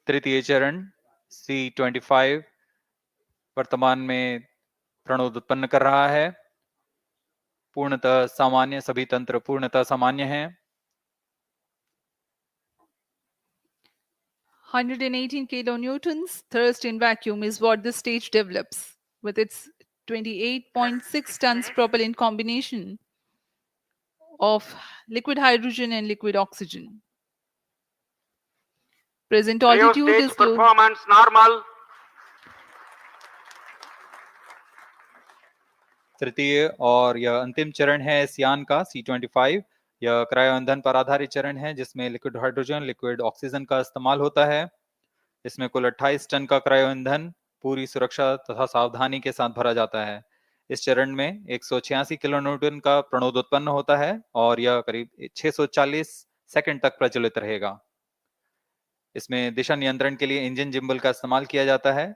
तृतीय चरण C25 वर्तमान में प्रणोद उत्पन्न कर रहा है। पूर्णतः सामान्य, सभी तंत्र पूर्णतः सामान्य हैं। 118 kilonewtons thrust in vacuum is what this stage develops with its 28.6 tons propellant combination of liquid hydrogen and liquid oxygen. Present altitude Stage is close. performance normal. तृतीय और यह अंतिम चरण है इस यान का C-25। यह क्रायो ईंधन पर आधारित चरण है जिसमें लिक्विड हाइड्रोजन, लिक्विड ऑक्सीजन का इस्तेमाल होता है। इसमें कुल 28 टन का क्रायो ईंधन पूरी सुरक्षा तथा सावधानी के साथ भरा जाता है। इस चरण में 186 किलो न्यूटन का प्रणोद उत्पन्न होता है और यह करीब 640 सेकंड तक प्रज्वलित रहेगा। इसमें दिशा नियंत्रण के लिए इंजन जिम्बल का इस्तेमाल किया जाता है।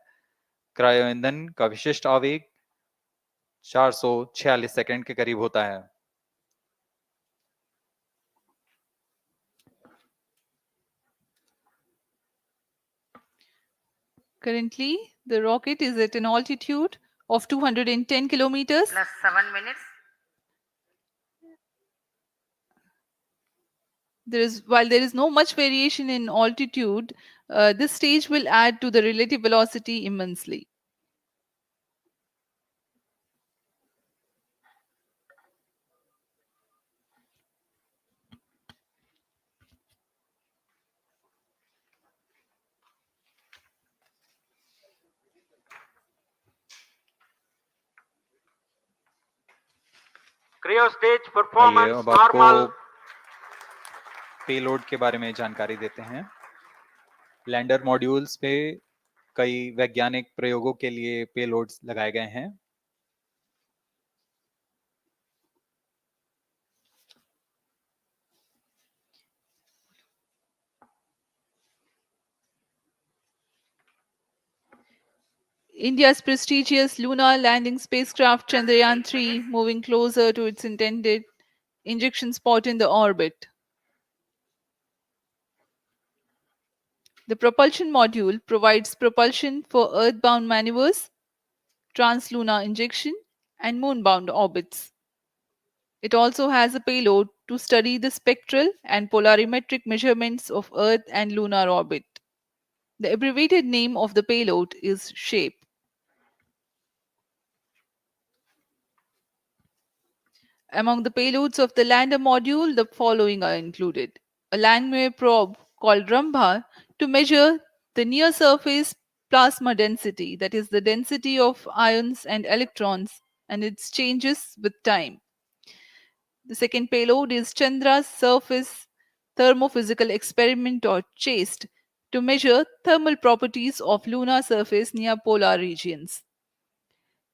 क्रायो ईंधन का विशिष्ट आवेग 446 सेकंड के करीब होता है। Currently, the rocket is at an altitude of 210 kilometers. Plus 7 minutes. While there is no much variation in altitude, this stage will add to the relative velocity immensely. Cryo stage आइए performance अब आपको normal. Payload के बारे में जानकारी देते हैं। Lander modules पे कई वैज्ञानिक प्रयोगों के लिए पेलोड्स लगाए गए हैं। India's prestigious lunar landing spacecraft Chandrayaan-3 moving closer to its intended injection spot in the orbit. The propulsion module provides propulsion for Earth-bound maneuvers, translunar injection, and moon-bound orbits. It also has a payload to study the spectral and polarimetric measurements of Earth and lunar orbit. The abbreviated name of the payload is SHAPE. Among the payloads of the lander module, the following are included. A Langmuir probe called Rambha to measure the near surface plasma density, that is, the density of ions and electrons, and its changes with time. The second payload is Chandra's Surface Thermophysical Experiment or CHASTE to measure thermal properties of lunar surface near polar regions.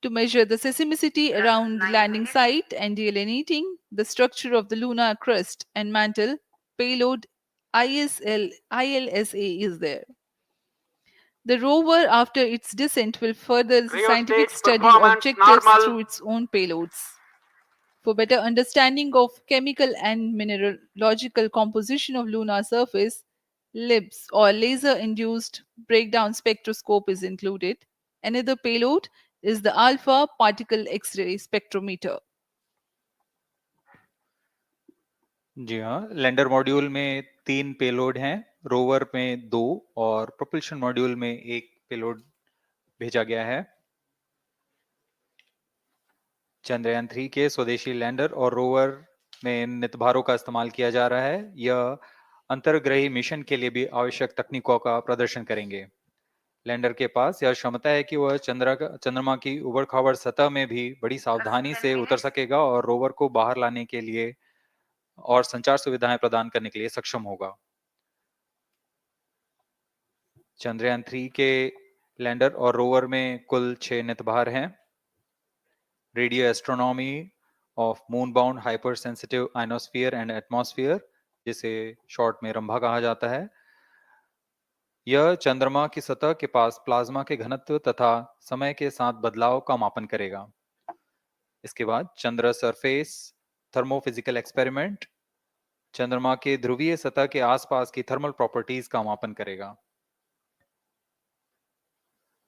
To measure the seismicity around the landing site and delineating the structure of the lunar crust and mantle, payload ILSA is there. The rover, after its descent, will further the Cryo scientific stage study performance objectives normal. through its own payloads. For better understanding of chemical and mineralogical composition of lunar surface, LIBS or laser-induced breakdown spectroscope is included. Another payload is the alpha particle X-ray spectrometer. जी हाँ, lander module में 3 payload हैं, rover में 2 और propulsion module में 1 payload भेजा गया है। चंद्रयान 3 के स्वदेशी लैंडर और रोवर में नितभारों का इस्तेमाल किया जा रहा है। यह अंतर्ग्रही मिशन के लिए भी आवश्यक तकनीकों का प्रदर्शन करेंगे। लैंडर के पास यह क्षमता है कि वह चंद्रमा की उबड़-खाबड़ सतह में भी बड़ी सावधानी से उतर सकेगा और रोवर को बाहर लाने के लिए और संचार सुविधाएं प्रदान करने के लिए सक्षम होगा। चंद्रयान 3 के लैंडर और रोवर में कुल 6 नितभार हैं। Radio astronomy of moon bound hyper sensitive ionosphere and atmosphere, जिसे शॉर्ट में रंभा कहा जाता है, यह चंद्रमा की सतह के पास प्लाज्मा के घनत्व तथा समय के साथ बदलाव का मापन करेगा। इसके बाद चंद्र सरफेस थर्मोफिजिकल एक्सपेरिमेंट चंद्रमा के ध्रुवीय सतह के आसपास की थर्मल प्रॉपर्टीज का मापन करेगा।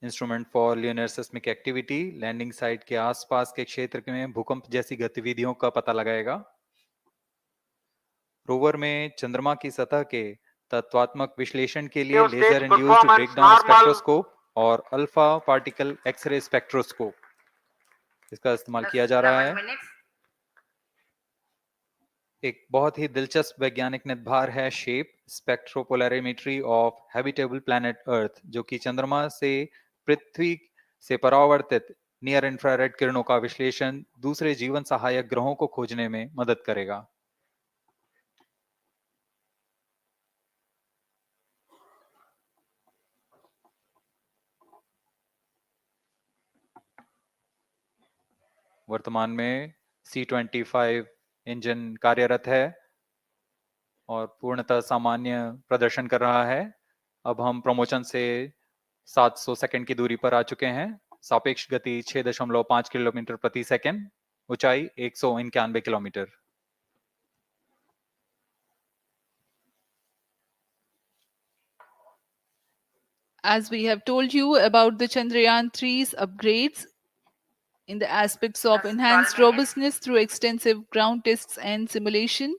Instrument for lunar seismic activity landing site के आसपास के क्षेत्र में भूकंप जैसी गतिविधियों का पता लगाएगा। रोवर में चंद्रमा की सतह के तत्वात्मक विश्लेषण के लिए लेजर इंड्यूस्ड ब्रेकडाउन स्पेक्ट्रोस्कोप और अल्फा पार्टिकल एक्सरे स्पेक्ट्रोस्कोप इसका इस्तेमाल किया जा रहा है। एक बहुत ही दिलचस्प वैज्ञानिक निर्धार है shape स्पेक्ट्रोपोलैरिमेट्री of habitable planet earth, जो कि चंद्रमा से पृथ्वी से परावर्तित नियर इंफ्रारेड किरणों का विश्लेषण दूसरे जीवन सहायक ग्रहों को खोजने में मदद करेगा। वर्तमान में C-25 इंजन कार्यरत है और पूर्णतः सामान्य प्रदर्शन कर रहा है। अब हम प्रमोशन से 700 सेकंड की दूरी पर आ चुके हैं। सापेक्ष गति 6.5 किलोमीटर प्रति सेकंड, ऊंचाई 191 kilometre. As we have told you about the Chandrayaan-3's upgrades in the aspects of Plus enhanced 12 minutes. robustness through extensive ground tests and simulation,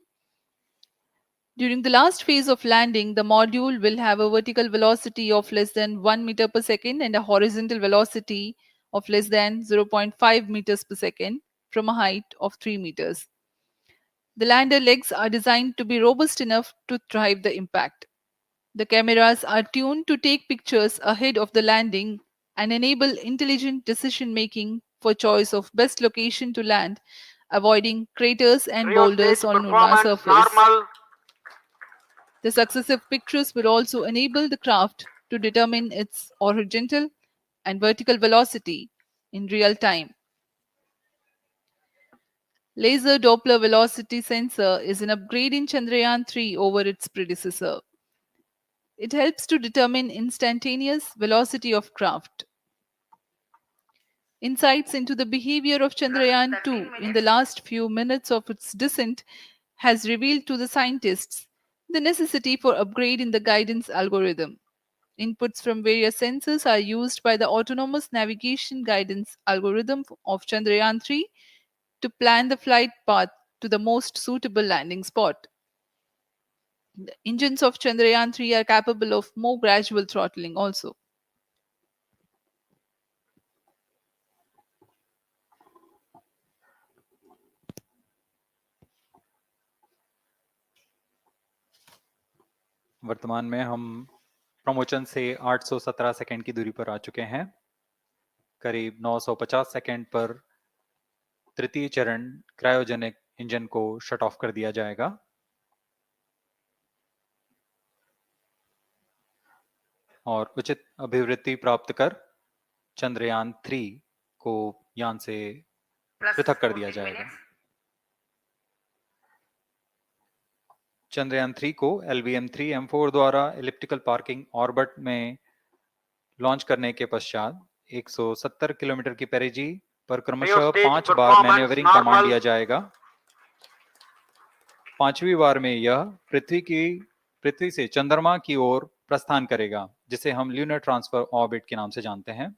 during the last phase of landing, the module will have a vertical velocity of less than 1 meter per second and a horizontal velocity of less than 0.5 meters per second from a height of 3 meters. The lander legs are designed to be robust enough to thrive the impact. The cameras are tuned to take pictures ahead of the landing and enable intelligent decision making for choice of best location to land, avoiding craters and Cryo boulders stage on lunar performance surface. normal. The successive pictures will also enable the craft to determine its horizontal and vertical velocity in real time. Laser Doppler velocity sensor is an upgrade in Chandrayaan-3 over its predecessor. It helps to determine instantaneous velocity of craft. Insights into the behavior of Chandrayaan-2 in the last few minutes of its descent has revealed to the scientists the necessity for upgrade in the guidance algorithm. Inputs from various sensors are used by the autonomous navigation guidance algorithm of Chandrayaan-3 to plan the flight path to the most suitable landing spot. The engines of Chandrayaan-3 are capable of more gradual throttling also. वर्तमान में हम promotion से 817 second की दूरी पर आ चुके हैं। करीब 950 सेकंड पर तृतीय चरण क्रायोजेनिक इंजन को शट ऑफ कर दिया जाएगा और उचित अभिवृद्धि प्राप्त कर चंद्रयान 3 को यान से Plus पृथक कर दिया 14 जाएगा। minutes. चंद्रयान 3 को LVM-3 M4 द्वारा एलिप्टिकल पार्किंग ऑर्बिट में लॉन्च करने के पश्चात 170 किलोमीटर की पेरिजी पर क्रमशः Cryo stage 5 बार performance मैन्यूवरिंग कमांड normal. दिया जाएगा। पांचवी बार में यह पृथ्वी से चंद्रमा की ओर प्रस्थान करेगा, जिसे हम ल्यूनर ट्रांसफर ऑर्बिट के नाम से जानते हैं।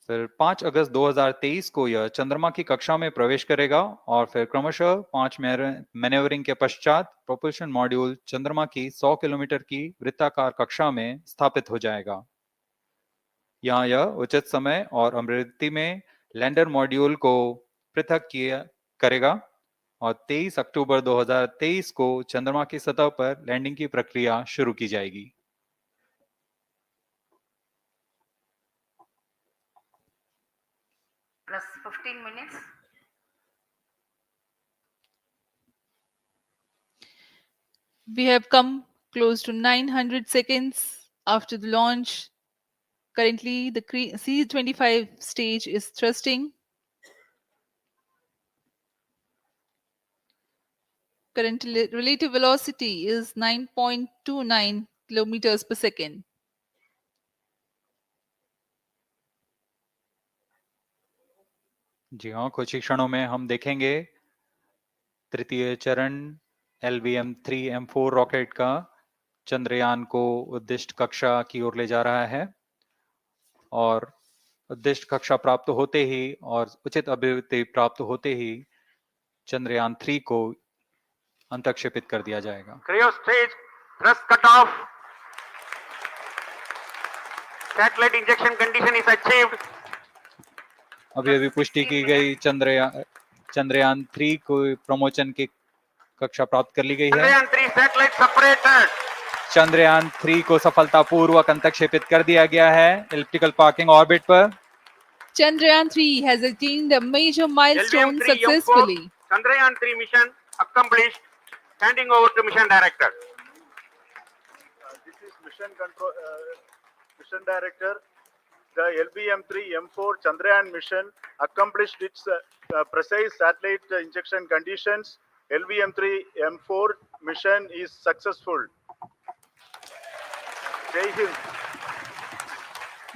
फिर 5 अगस्त 2023 को यह चंद्रमा की कक्षा में प्रवेश करेगा और फिर क्रमशः 5 मैन्यूवरिंग के पश्चात प्रोपल्शन मॉड्यूल चंद्रमा की 100 किलोमीटर की वृत्ताकार कक्षा में स्थापित हो जाएगा। यहाँ यह उचित समय और अभिवृद्धि में लैंडर मॉड्यूल को पृथक करेगा और 23 अक्टूबर 2023 को चंद्रमा की सतह पर लैंडिंग की प्रक्रिया शुरू की जाएगी। Plus 15 minutes. We have come close to 900 seconds after the launch. Currently, the C-25 stage is thrusting. Current relative velocity is 9.29 kilometers per second. जी हाँ, कुछ ही क्षणों में हम देखेंगे तृतीय चरण LVM-3 M4 रॉकेट का चंद्रयान को उद्दिष्ट कक्षा की ओर ले जा रहा है और उद्दिष्ट कक्षा प्राप्त होते ही और उचित अभिवृद्धि प्राप्त होते ही चंद्रयान 3 को अंतक्षेपित कर दिया जाएगा। Cryo stage thrust cutoff. Satellite injection condition is achieved. अभी पुष्टि की गई चंद्रयान 3 को प्रमोशन की कक्षा प्राप्त कर ली गई है। Chandrayaan 3 satellite separated. चंद्रयान 3 को सफलतापूर्वक अंतक्षेपित कर दिया गया है एलिप्टिकल पार्किंग ऑर्बिट पर। Chandrayaan-3 has attained a major milestone LVM-3 M4 successfully. Chandrayaan-3 mission accomplished. Handing over to mission director. This is mission director. The LVM-3 M4 Chandrayaan mission accomplished its precise satellite injection conditions. LVM-3 M4 mission is successful. Jai Hind.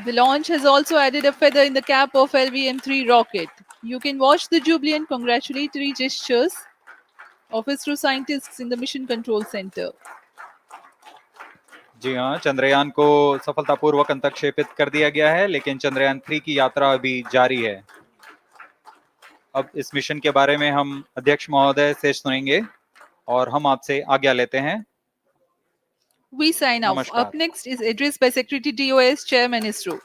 The launch has also added a feather in the cap of LVM-3 rocket. You can watch the jubilant congratulatory gestures of ISRO scientists in the Mission Control Center. जी हाँ, चंद्रयान को सफलतापूर्वक अंतक्षेपित कर दिया गया है, लेकिन चंद्रयान 3 की यात्रा अभी जारी है। अब इस मिशन के बारे में हम अध्यक्ष महोदय से सुनेंगे और हम आपसे आज्ञा लेते हैं। We sign off. नमस्कार। Up next is address by Secretary DOS, Chairman ISRO.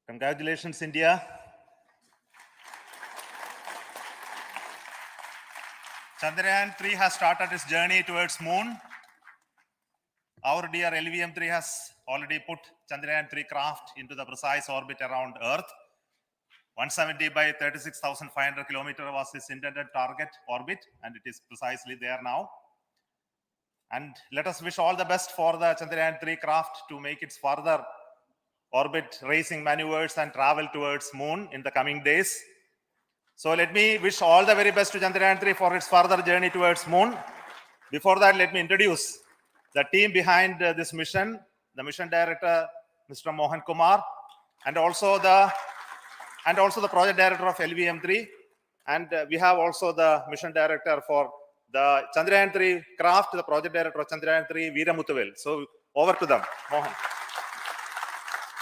Congratulations, India. Chandrayaan 3 has started its journey towards moon. Our dear LVM-3 has already put Chandrayaan 3 craft into the precise orbit around Earth. 170 by 36,500 kilometers was its intended target orbit, and it is precisely there now. And let us wish all the best for the Chandrayaan 3 craft to make its further orbit racing maneuvers and travel towards moon in the coming days. So let me wish all the very best to Chandrayaan 3 for its further journey towards moon. Before that, let me introduce the team behind this mission, the mission director, Mr. Mohan Kumar, and also the project director of LVM-3. And we have also the mission director for the Chandrayaan 3 craft, the project director of Chandrayaan 3, Veera Muthuvel. So over to them, Mohan.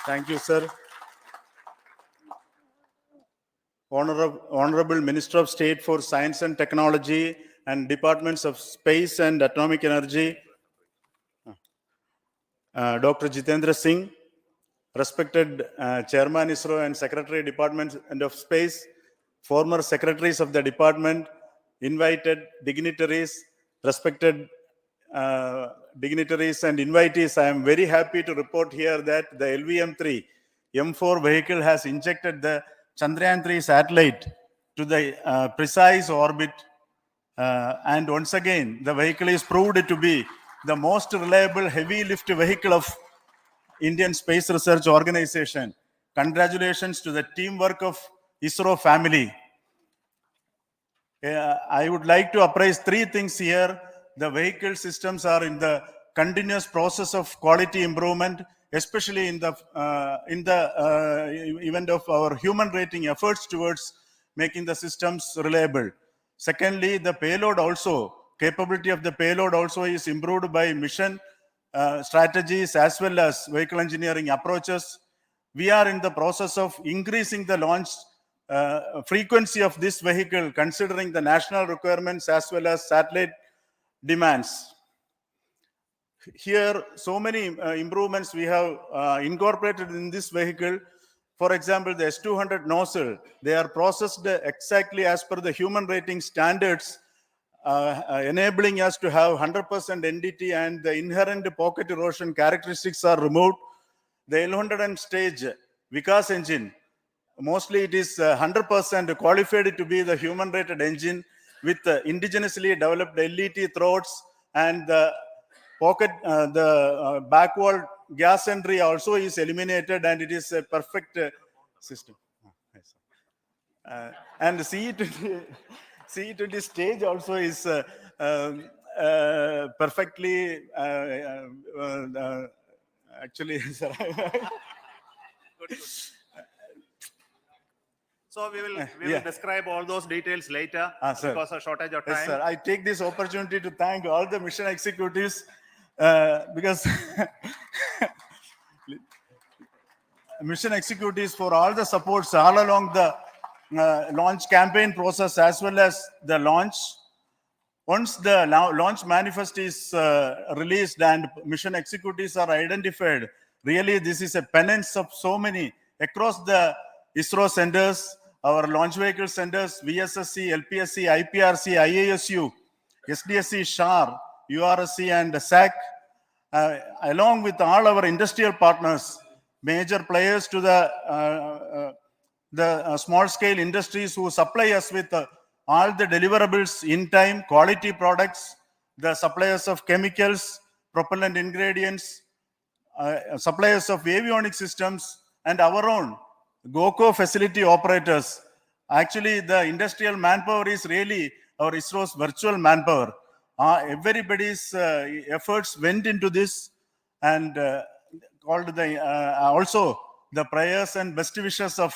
Thank you, sir. Honorable Minister of State for Science and Technology and Departments of Space and Atomic Energy, Dr. Jitendra Singh, respected Chairman ISRO and Secretary Department of Space, former secretaries of the department, invited dignitaries, respected dignitaries and invitees. I am very happy to report here that the LVM-3 M4 vehicle has injected the Chandrayaan-3 satellite to the precise orbit. And once again, the vehicle is proved to be the most reliable heavy lift vehicle of Indian Space Research Organization. Congratulations to the teamwork of ISRO family. I would like to appraise three things here. The vehicle systems are in the continuous process of quality improvement, especially in the event of our human rating efforts towards making the systems reliable. Secondly, the payload also, capability of the payload also is improved by mission strategies as well as vehicle engineering approaches. We are in the process of increasing the launch frequency of this vehicle, considering the national requirements as well as satellite demands. Here, so many improvements we have incorporated in this vehicle. For example, the S200 nozzle, they are processed exactly as per the human rating standards, enabling us to have 100% NDT, and the inherent pocket erosion characteristics are removed. The L100 stage Vikas engine, mostly it is 100% qualified to be the human rated engine with indigenously developed LET throats, and the pocket, the backward gas entry also is eliminated, and it is a perfect system. And CE20 stage also is perfectly actually, sir. So we will Yeah. describe all those details later Sir. because of shortage of Yes, time. sir. I take this opportunity to thank all the mission executives because mission executives for all the supports all along the launch campaign process as well as the launch. Once the launch manifest is released and mission executives are identified, really this is a penance of so many across the ISRO centers, our launch vehicle centers, VSSC, LPSC, IPRC, IASU, SDSC, SHAR, URSC and SAC, along with all our industrial partners, major players to the small scale industries who supply us with all the deliverables in time, quality products, the suppliers of chemicals, propellant ingredients, suppliers of avionics systems, and our own GOCO facility operators. Actually, the industrial manpower is really our ISRO's virtual manpower. Everybody's efforts went into this, and called the also the prayers and best wishes of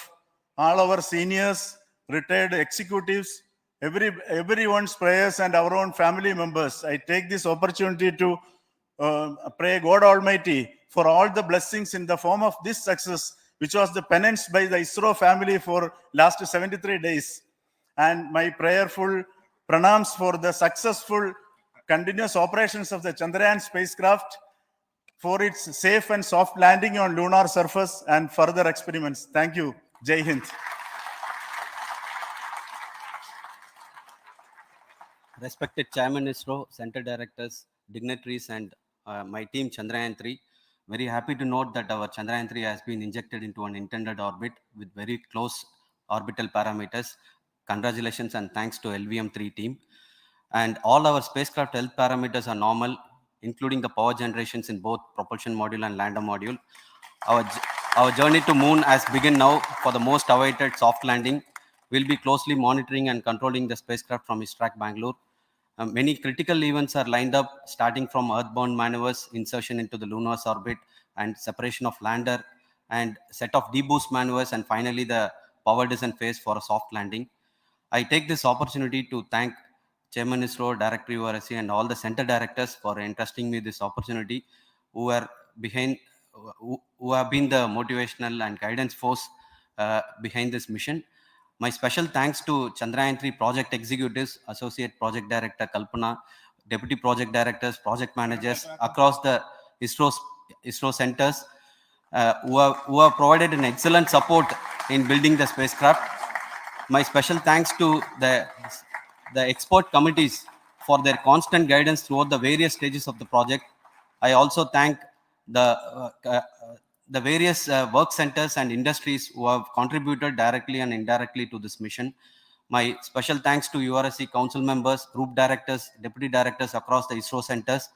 all our seniors, retired executives, everyone's prayers and our own family members. I take this opportunity to pray God Almighty for all the blessings in the form of this success, which was the penance by the ISRO family for last 73 days. And my prayerful pranams for the successful continuous operations of the Chandrayaan spacecraft, for its safe and soft landing on lunar surface and further experiments. Thank you. Jai Hind. Respected Chairman ISRO, Center Directors, dignitaries, and my team Chandrayaan-3, very happy to note that our Chandrayaan-3 has been injected into an intended orbit with very close orbital parameters. Congratulations and thanks to LVM-3 team. And all our spacecraft health parameters are normal, including the power generations in both propulsion module and lander module. Our journey to moon has begun now for the most awaited soft landing. We'll be closely monitoring and controlling the spacecraft from ISRO Bangalore. Many critical events are lined up, starting from earthbound maneuvers, insertion into the lunar orbit, and separation of lander, and set of deboost maneuvers, and finally the power descent phase for a soft landing. I take this opportunity to thank Chairman ISRO, Director URSC, and all the center directors for entrusting me this opportunity, who have been the motivational and guidance force behind this mission. My special thanks to Chandrayaan-3 project executives, Associate Project Director Kalpana, Deputy Project Directors, Project Managers across the ISRO centers who have provided an excellent support in building the spacecraft. My special thanks to the expert committees for their constant guidance throughout the various stages of the project. I also thank the various work centers and industries who have contributed directly and indirectly to this mission. My special thanks to URSC council members, group directors, deputy directors across the ISRO centers,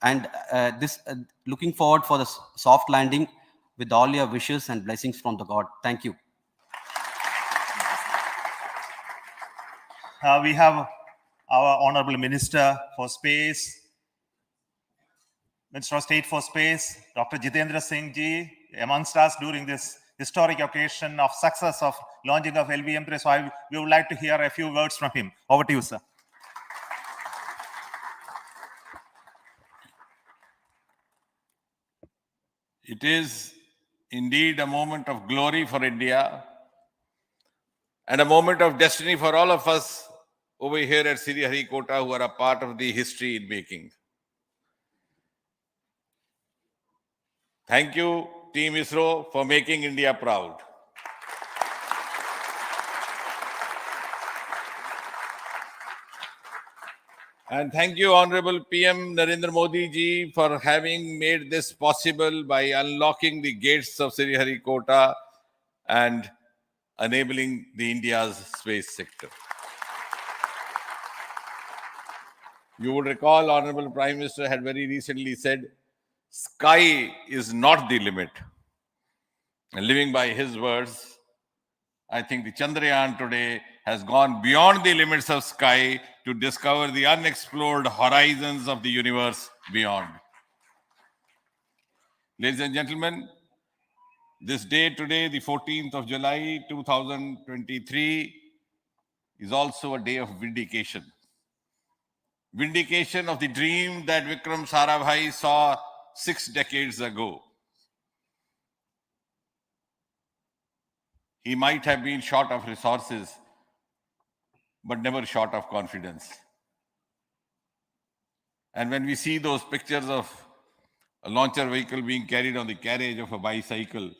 and looking forward for the soft landing with all your wishes and blessings from the God. Thank you. We have our Honorable Minister for Space, Minister of State for Space, Dr. Jitendra Singh ji, amongst us during this historic occasion of success of launching of LVM-3. So we would like to hear a few words from him. Over to you, sir. It is indeed a moment of glory for India and a moment of destiny for all of us over here at Sriharikota who are a part of the history in making. Thank you, Team ISRO, for making India proud. And thank you, Honorable PM Narendra Modi ji, for having made this possible by unlocking the gates of Sriharikota and enabling the India's space sector. You would recall, Honorable Prime Minister had very recently said, sky is not the limit. And living by his words, I think the Chandrayaan today has gone beyond the limits of sky to discover the unexplored horizons of the universe beyond. Ladies and gentlemen, This day today, the 14th of July 2023, is also a day of vindication. Vindication of the dream that Vikram Sarabhai saw 6 decades ago. He might have been short of resources, but never short of confidence. And when we see those pictures of a launcher vehicle being carried on the carriage of a bicycle,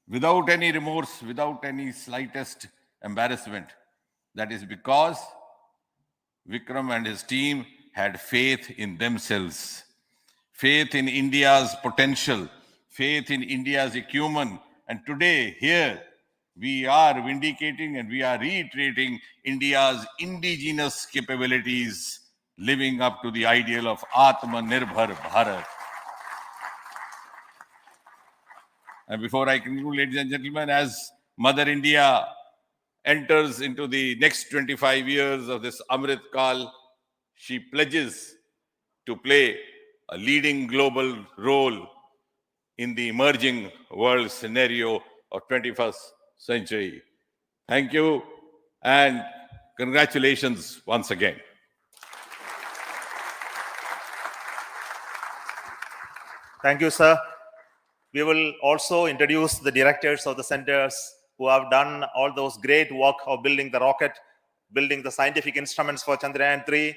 without any remorse, without any slightest embarrassment, that is because Vikram and his team had faith in themselves, faith in India's potential, faith in India's acumen. And today, here, we are vindicating and we are reiterating India's indigenous capabilities, living up to the ideal of Atmanirbhar Bharat. And before I conclude, ladies and gentlemen, as Mother India enters into the next 25 years of this Amrit Kal, she pledges to play a leading global role in the emerging world scenario of 21st century. Thank you and congratulations once again. Thank you, sir. We will also introduce the directors of the centers who have done all those great work of building the rocket, building the scientific instruments for Chandrayaan-3,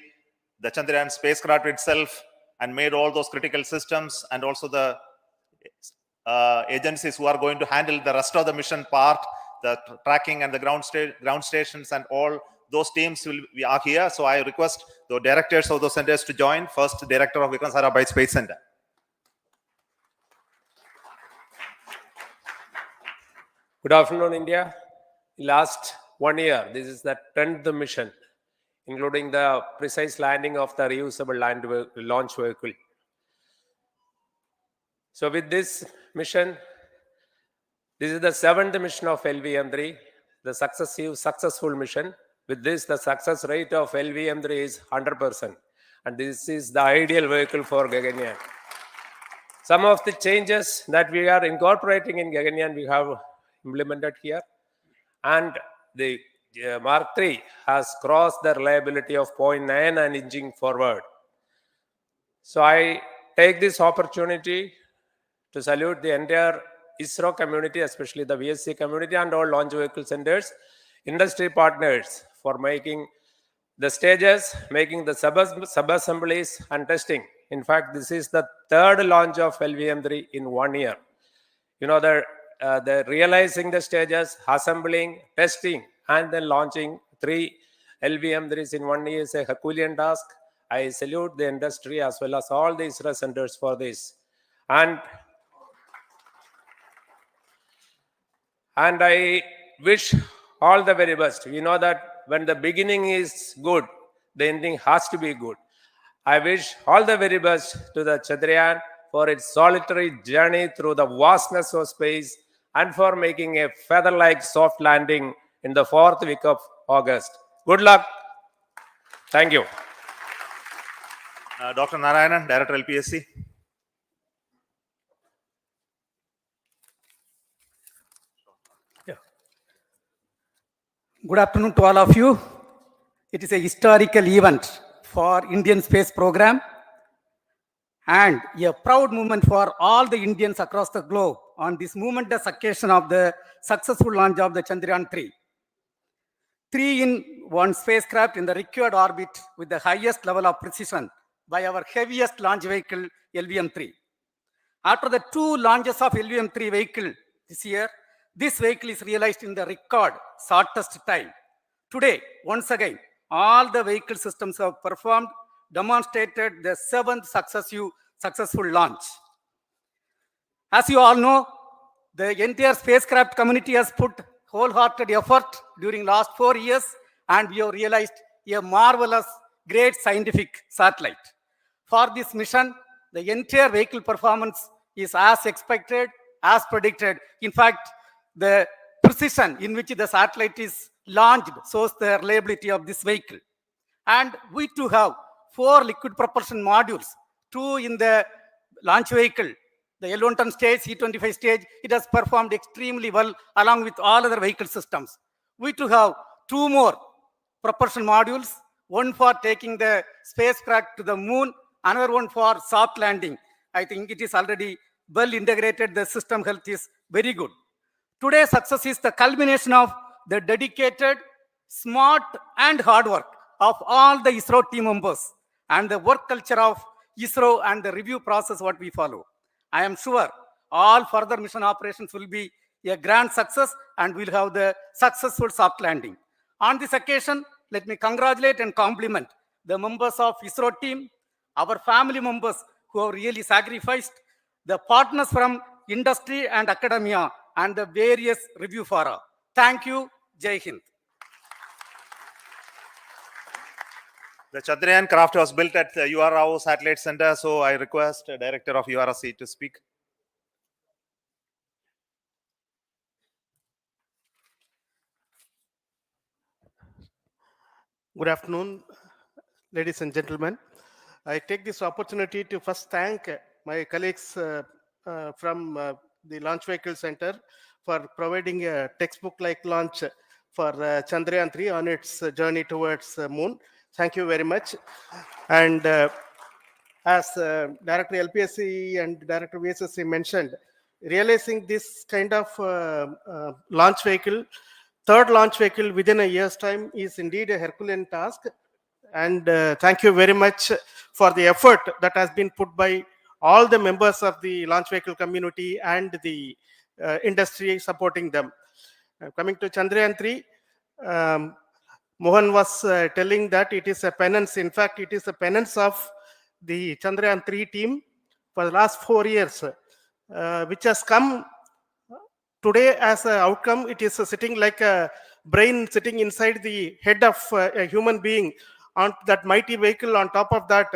the Chandrayaan spacecraft itself, and made all those critical systems, and also the agencies who are going to handle the rest of the mission part, the tracking and the ground stations, and all those teams are here. So I request the directors of those centers to join. First, Director of Vikram Sarabhai Space Center. Good afternoon, India. Last 1 year, this is the 10th mission, including the precise landing of the reusable launch vehicle. So with this mission, this is the 7th mission of LVM-3, the successful mission. With this, the success rate of LVM-3 is 100%. And this is the ideal vehicle for Gaganyaan. Some of the changes that we are incorporating in Gaganyaan, we have implemented here. And the Mark III has crossed the reliability of 0.9 and inching forward. So I take this opportunity to salute the entire ISRO community, especially the VSC community and all launch vehicle centers, industry partners for making the stages, making the sub-assemblies and testing. In fact, this is the 3rd launch of LVM-3 in 1 year. You know, the realizing the stages, assembling, testing, and then launching 3 LVM-3s in 1 year is a Herculean task. I salute the industry as well as all the ISRO centers for this. And I wish all the very best. We know that when the beginning is good, the ending has to be good. I wish all the very best to the Chandrayaan for its solitary journey through the vastness of space and for making a feather-like soft landing in the 4th week of August. Good luck. Thank you. Dr. Narayanan, Director LPSC. Good afternoon to all of you. It is a historical event for Indian space program and a proud moment for all the Indians across the globe on this momentous occasion of the successful launch of the Chandrayaan-3. 3-in-1 spacecraft in the required orbit with the highest level of precision by our heaviest launch vehicle, LVM-3. After the 2 launches of LVM-3 vehicle this year, this vehicle is realized in the record shortest time. Today, once again, all the vehicle systems have performed, demonstrated the 7th successful launch. As you all know, the entire spacecraft community has put wholehearted effort during last 4 years, and we have realized a marvelous, great scientific satellite. For this mission, the entire vehicle performance is as expected, as predicted. In fact, the precision in which the satellite is launched shows the reliability of this vehicle. And we too have 4 liquid propulsion modules, 2 in the launch vehicle. The L110 stage, C25 stage, it has performed extremely well along with all other vehicle systems. We too have two more propulsion modules, one for taking the spacecraft to the moon, another one for soft landing. I think it is already well integrated. The system health is very good. Today's success is the culmination of the dedicated, smart, and hard work of all the ISRO team members and the work culture of ISRO and the review process what we follow. I am sure all further mission operations will be a grand success and we'll have the successful soft landing. On this occasion, let me congratulate and compliment the members of ISRO team, our family members who have really sacrificed, the partners from industry and academia, and the various review fora. Thank you. Jai Hind. The Chandrayaan craft was built at the URO Satellite Center, so I request the Director of URC to speak. Good afternoon, ladies and gentlemen. I take this opportunity to first thank my colleagues from the Launch Vehicle Center for providing a textbook-like launch for Chandrayaan 3 on its journey towards moon. Thank you very much. And as Director LPSC and Director VSSC mentioned, realizing this kind of launch vehicle, third launch vehicle within a year's time is indeed a Herculean task. And thank you very much for the effort that has been put by all the members of the launch vehicle community and the industry supporting them. Coming to Chandrayaan 3, Mohan was telling that it is a penance. In fact, it is a penance of the Chandrayaan 3 team for the last 4 years, which has come today as an outcome. It is sitting like a brain sitting inside the head of a human being on that mighty vehicle. On top of that,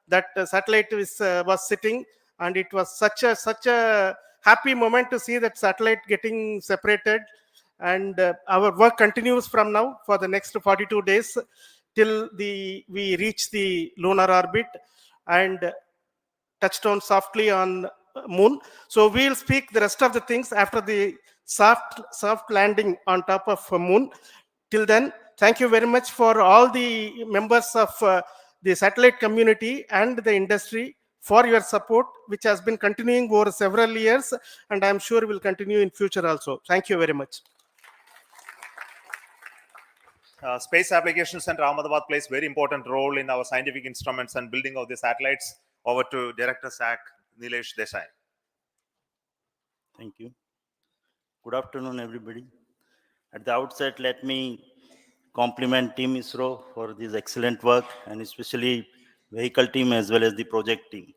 that satellite was sitting, and it was such a happy moment to see that satellite getting separated. And our work continues from now for the next 42 days till we reach the lunar orbit and touchdown softly on moon. So we'll speak the rest of the things after the soft landing on top of moon. Till then, thank you very much for all the members of the satellite community and the industry for your support, which has been continuing over several years, and I'm sure will continue in future also. Thank you very much. Space Applications Center Ahmedabad plays very important role in our scientific instruments and building of the satellites. Over to Director SAC, Nilesh Desai. Thank you. Good afternoon, everybody. At the outset, let me compliment Team ISRO for this excellent work, and especially vehicle team as well as the project team.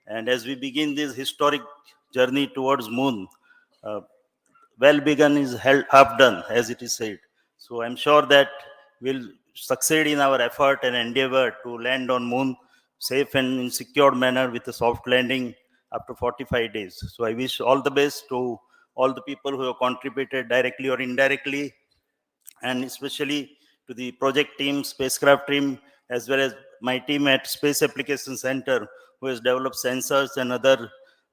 And as we begin this historic journey towards moon, well begun is half done, as it is said. So I'm sure that we'll succeed in our effort and endeavor to land on moon safe and in secured manner with a soft landing after 45 days. So I wish all the best to all the people who have contributed directly or indirectly, and especially to the project team, spacecraft team, as well as my team at Space Application Center, who has developed sensors and other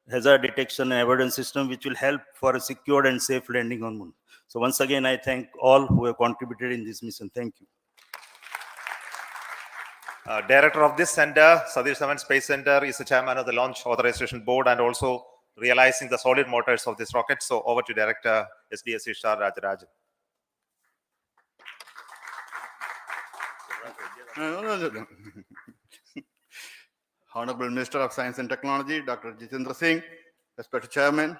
hazard detection and avoidance system, which will help for a secured and safe landing on moon. So once again, I thank all who have contributed in this mission. Thank you. Director of this center, Satish Dhawan Space Center, is the chairman of the Launch Authorization Board and also realizing the solid motors of this rocket. So over to Director SDSC Shah Rajaraj. Honorable Minister of Science and Technology, Dr. Jitendra Singh, respected Chairman,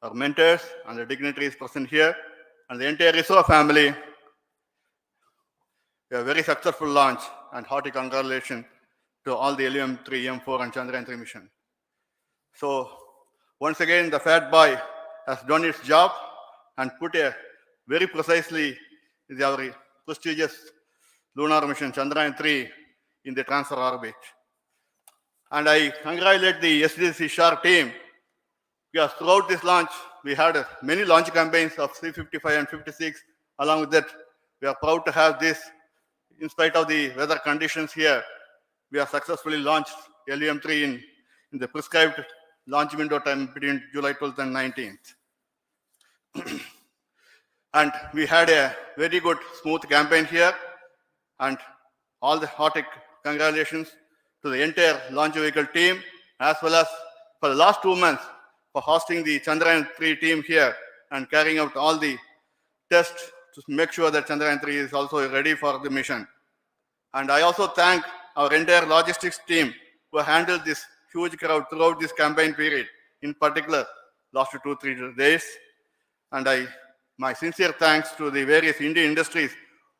our mentors and the dignitaries present here, and the entire ISRO family. A very successful launch and hearty congratulations to all the LVM-3, M4 and Chandrayaan 3 mission. So once again, the fat boy has done its job and put a very precisely our prestigious lunar mission Chandrayaan 3 in the transfer orbit. And I congratulate the SDSC SHAR team, because throughout this launch, we had many launch campaigns of C-55 and 56. Along with that, we are proud to have this. In spite of the weather conditions here, we have successfully launched LVM-3 in the prescribed launch window time between July 12th and 19th. And we had a very good, smooth campaign here. And all the hearty congratulations to the entire launch vehicle team, as well as for the last 2 months for hosting the Chandrayaan-3 team here and carrying out all the tests to make sure that Chandrayaan-3 is also ready for the mission. And I also thank our entire logistics team who handled this huge crowd throughout this campaign period, in particular, last 2-3 days. And my sincere thanks to the various Indian industries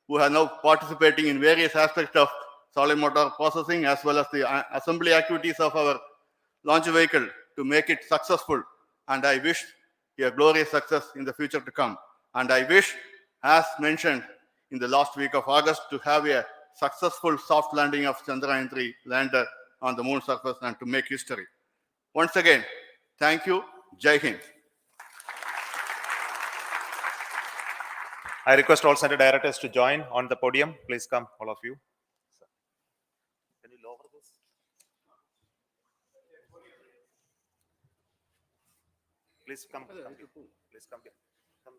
who are now participating in various aspects of solid motor processing as well as the assembly activities of our launch vehicle to make it successful. And I wish a glorious success in the future to come. And I wish, as mentioned in the last week of August, to have a successful soft landing of Chandrayaan-3 lander on the moon surface and to make history. Once again, thank you. Jai Hind. I request all center directors to join on the podium. Please come, all of you. Can you lower this? Please come. Please come here. Come.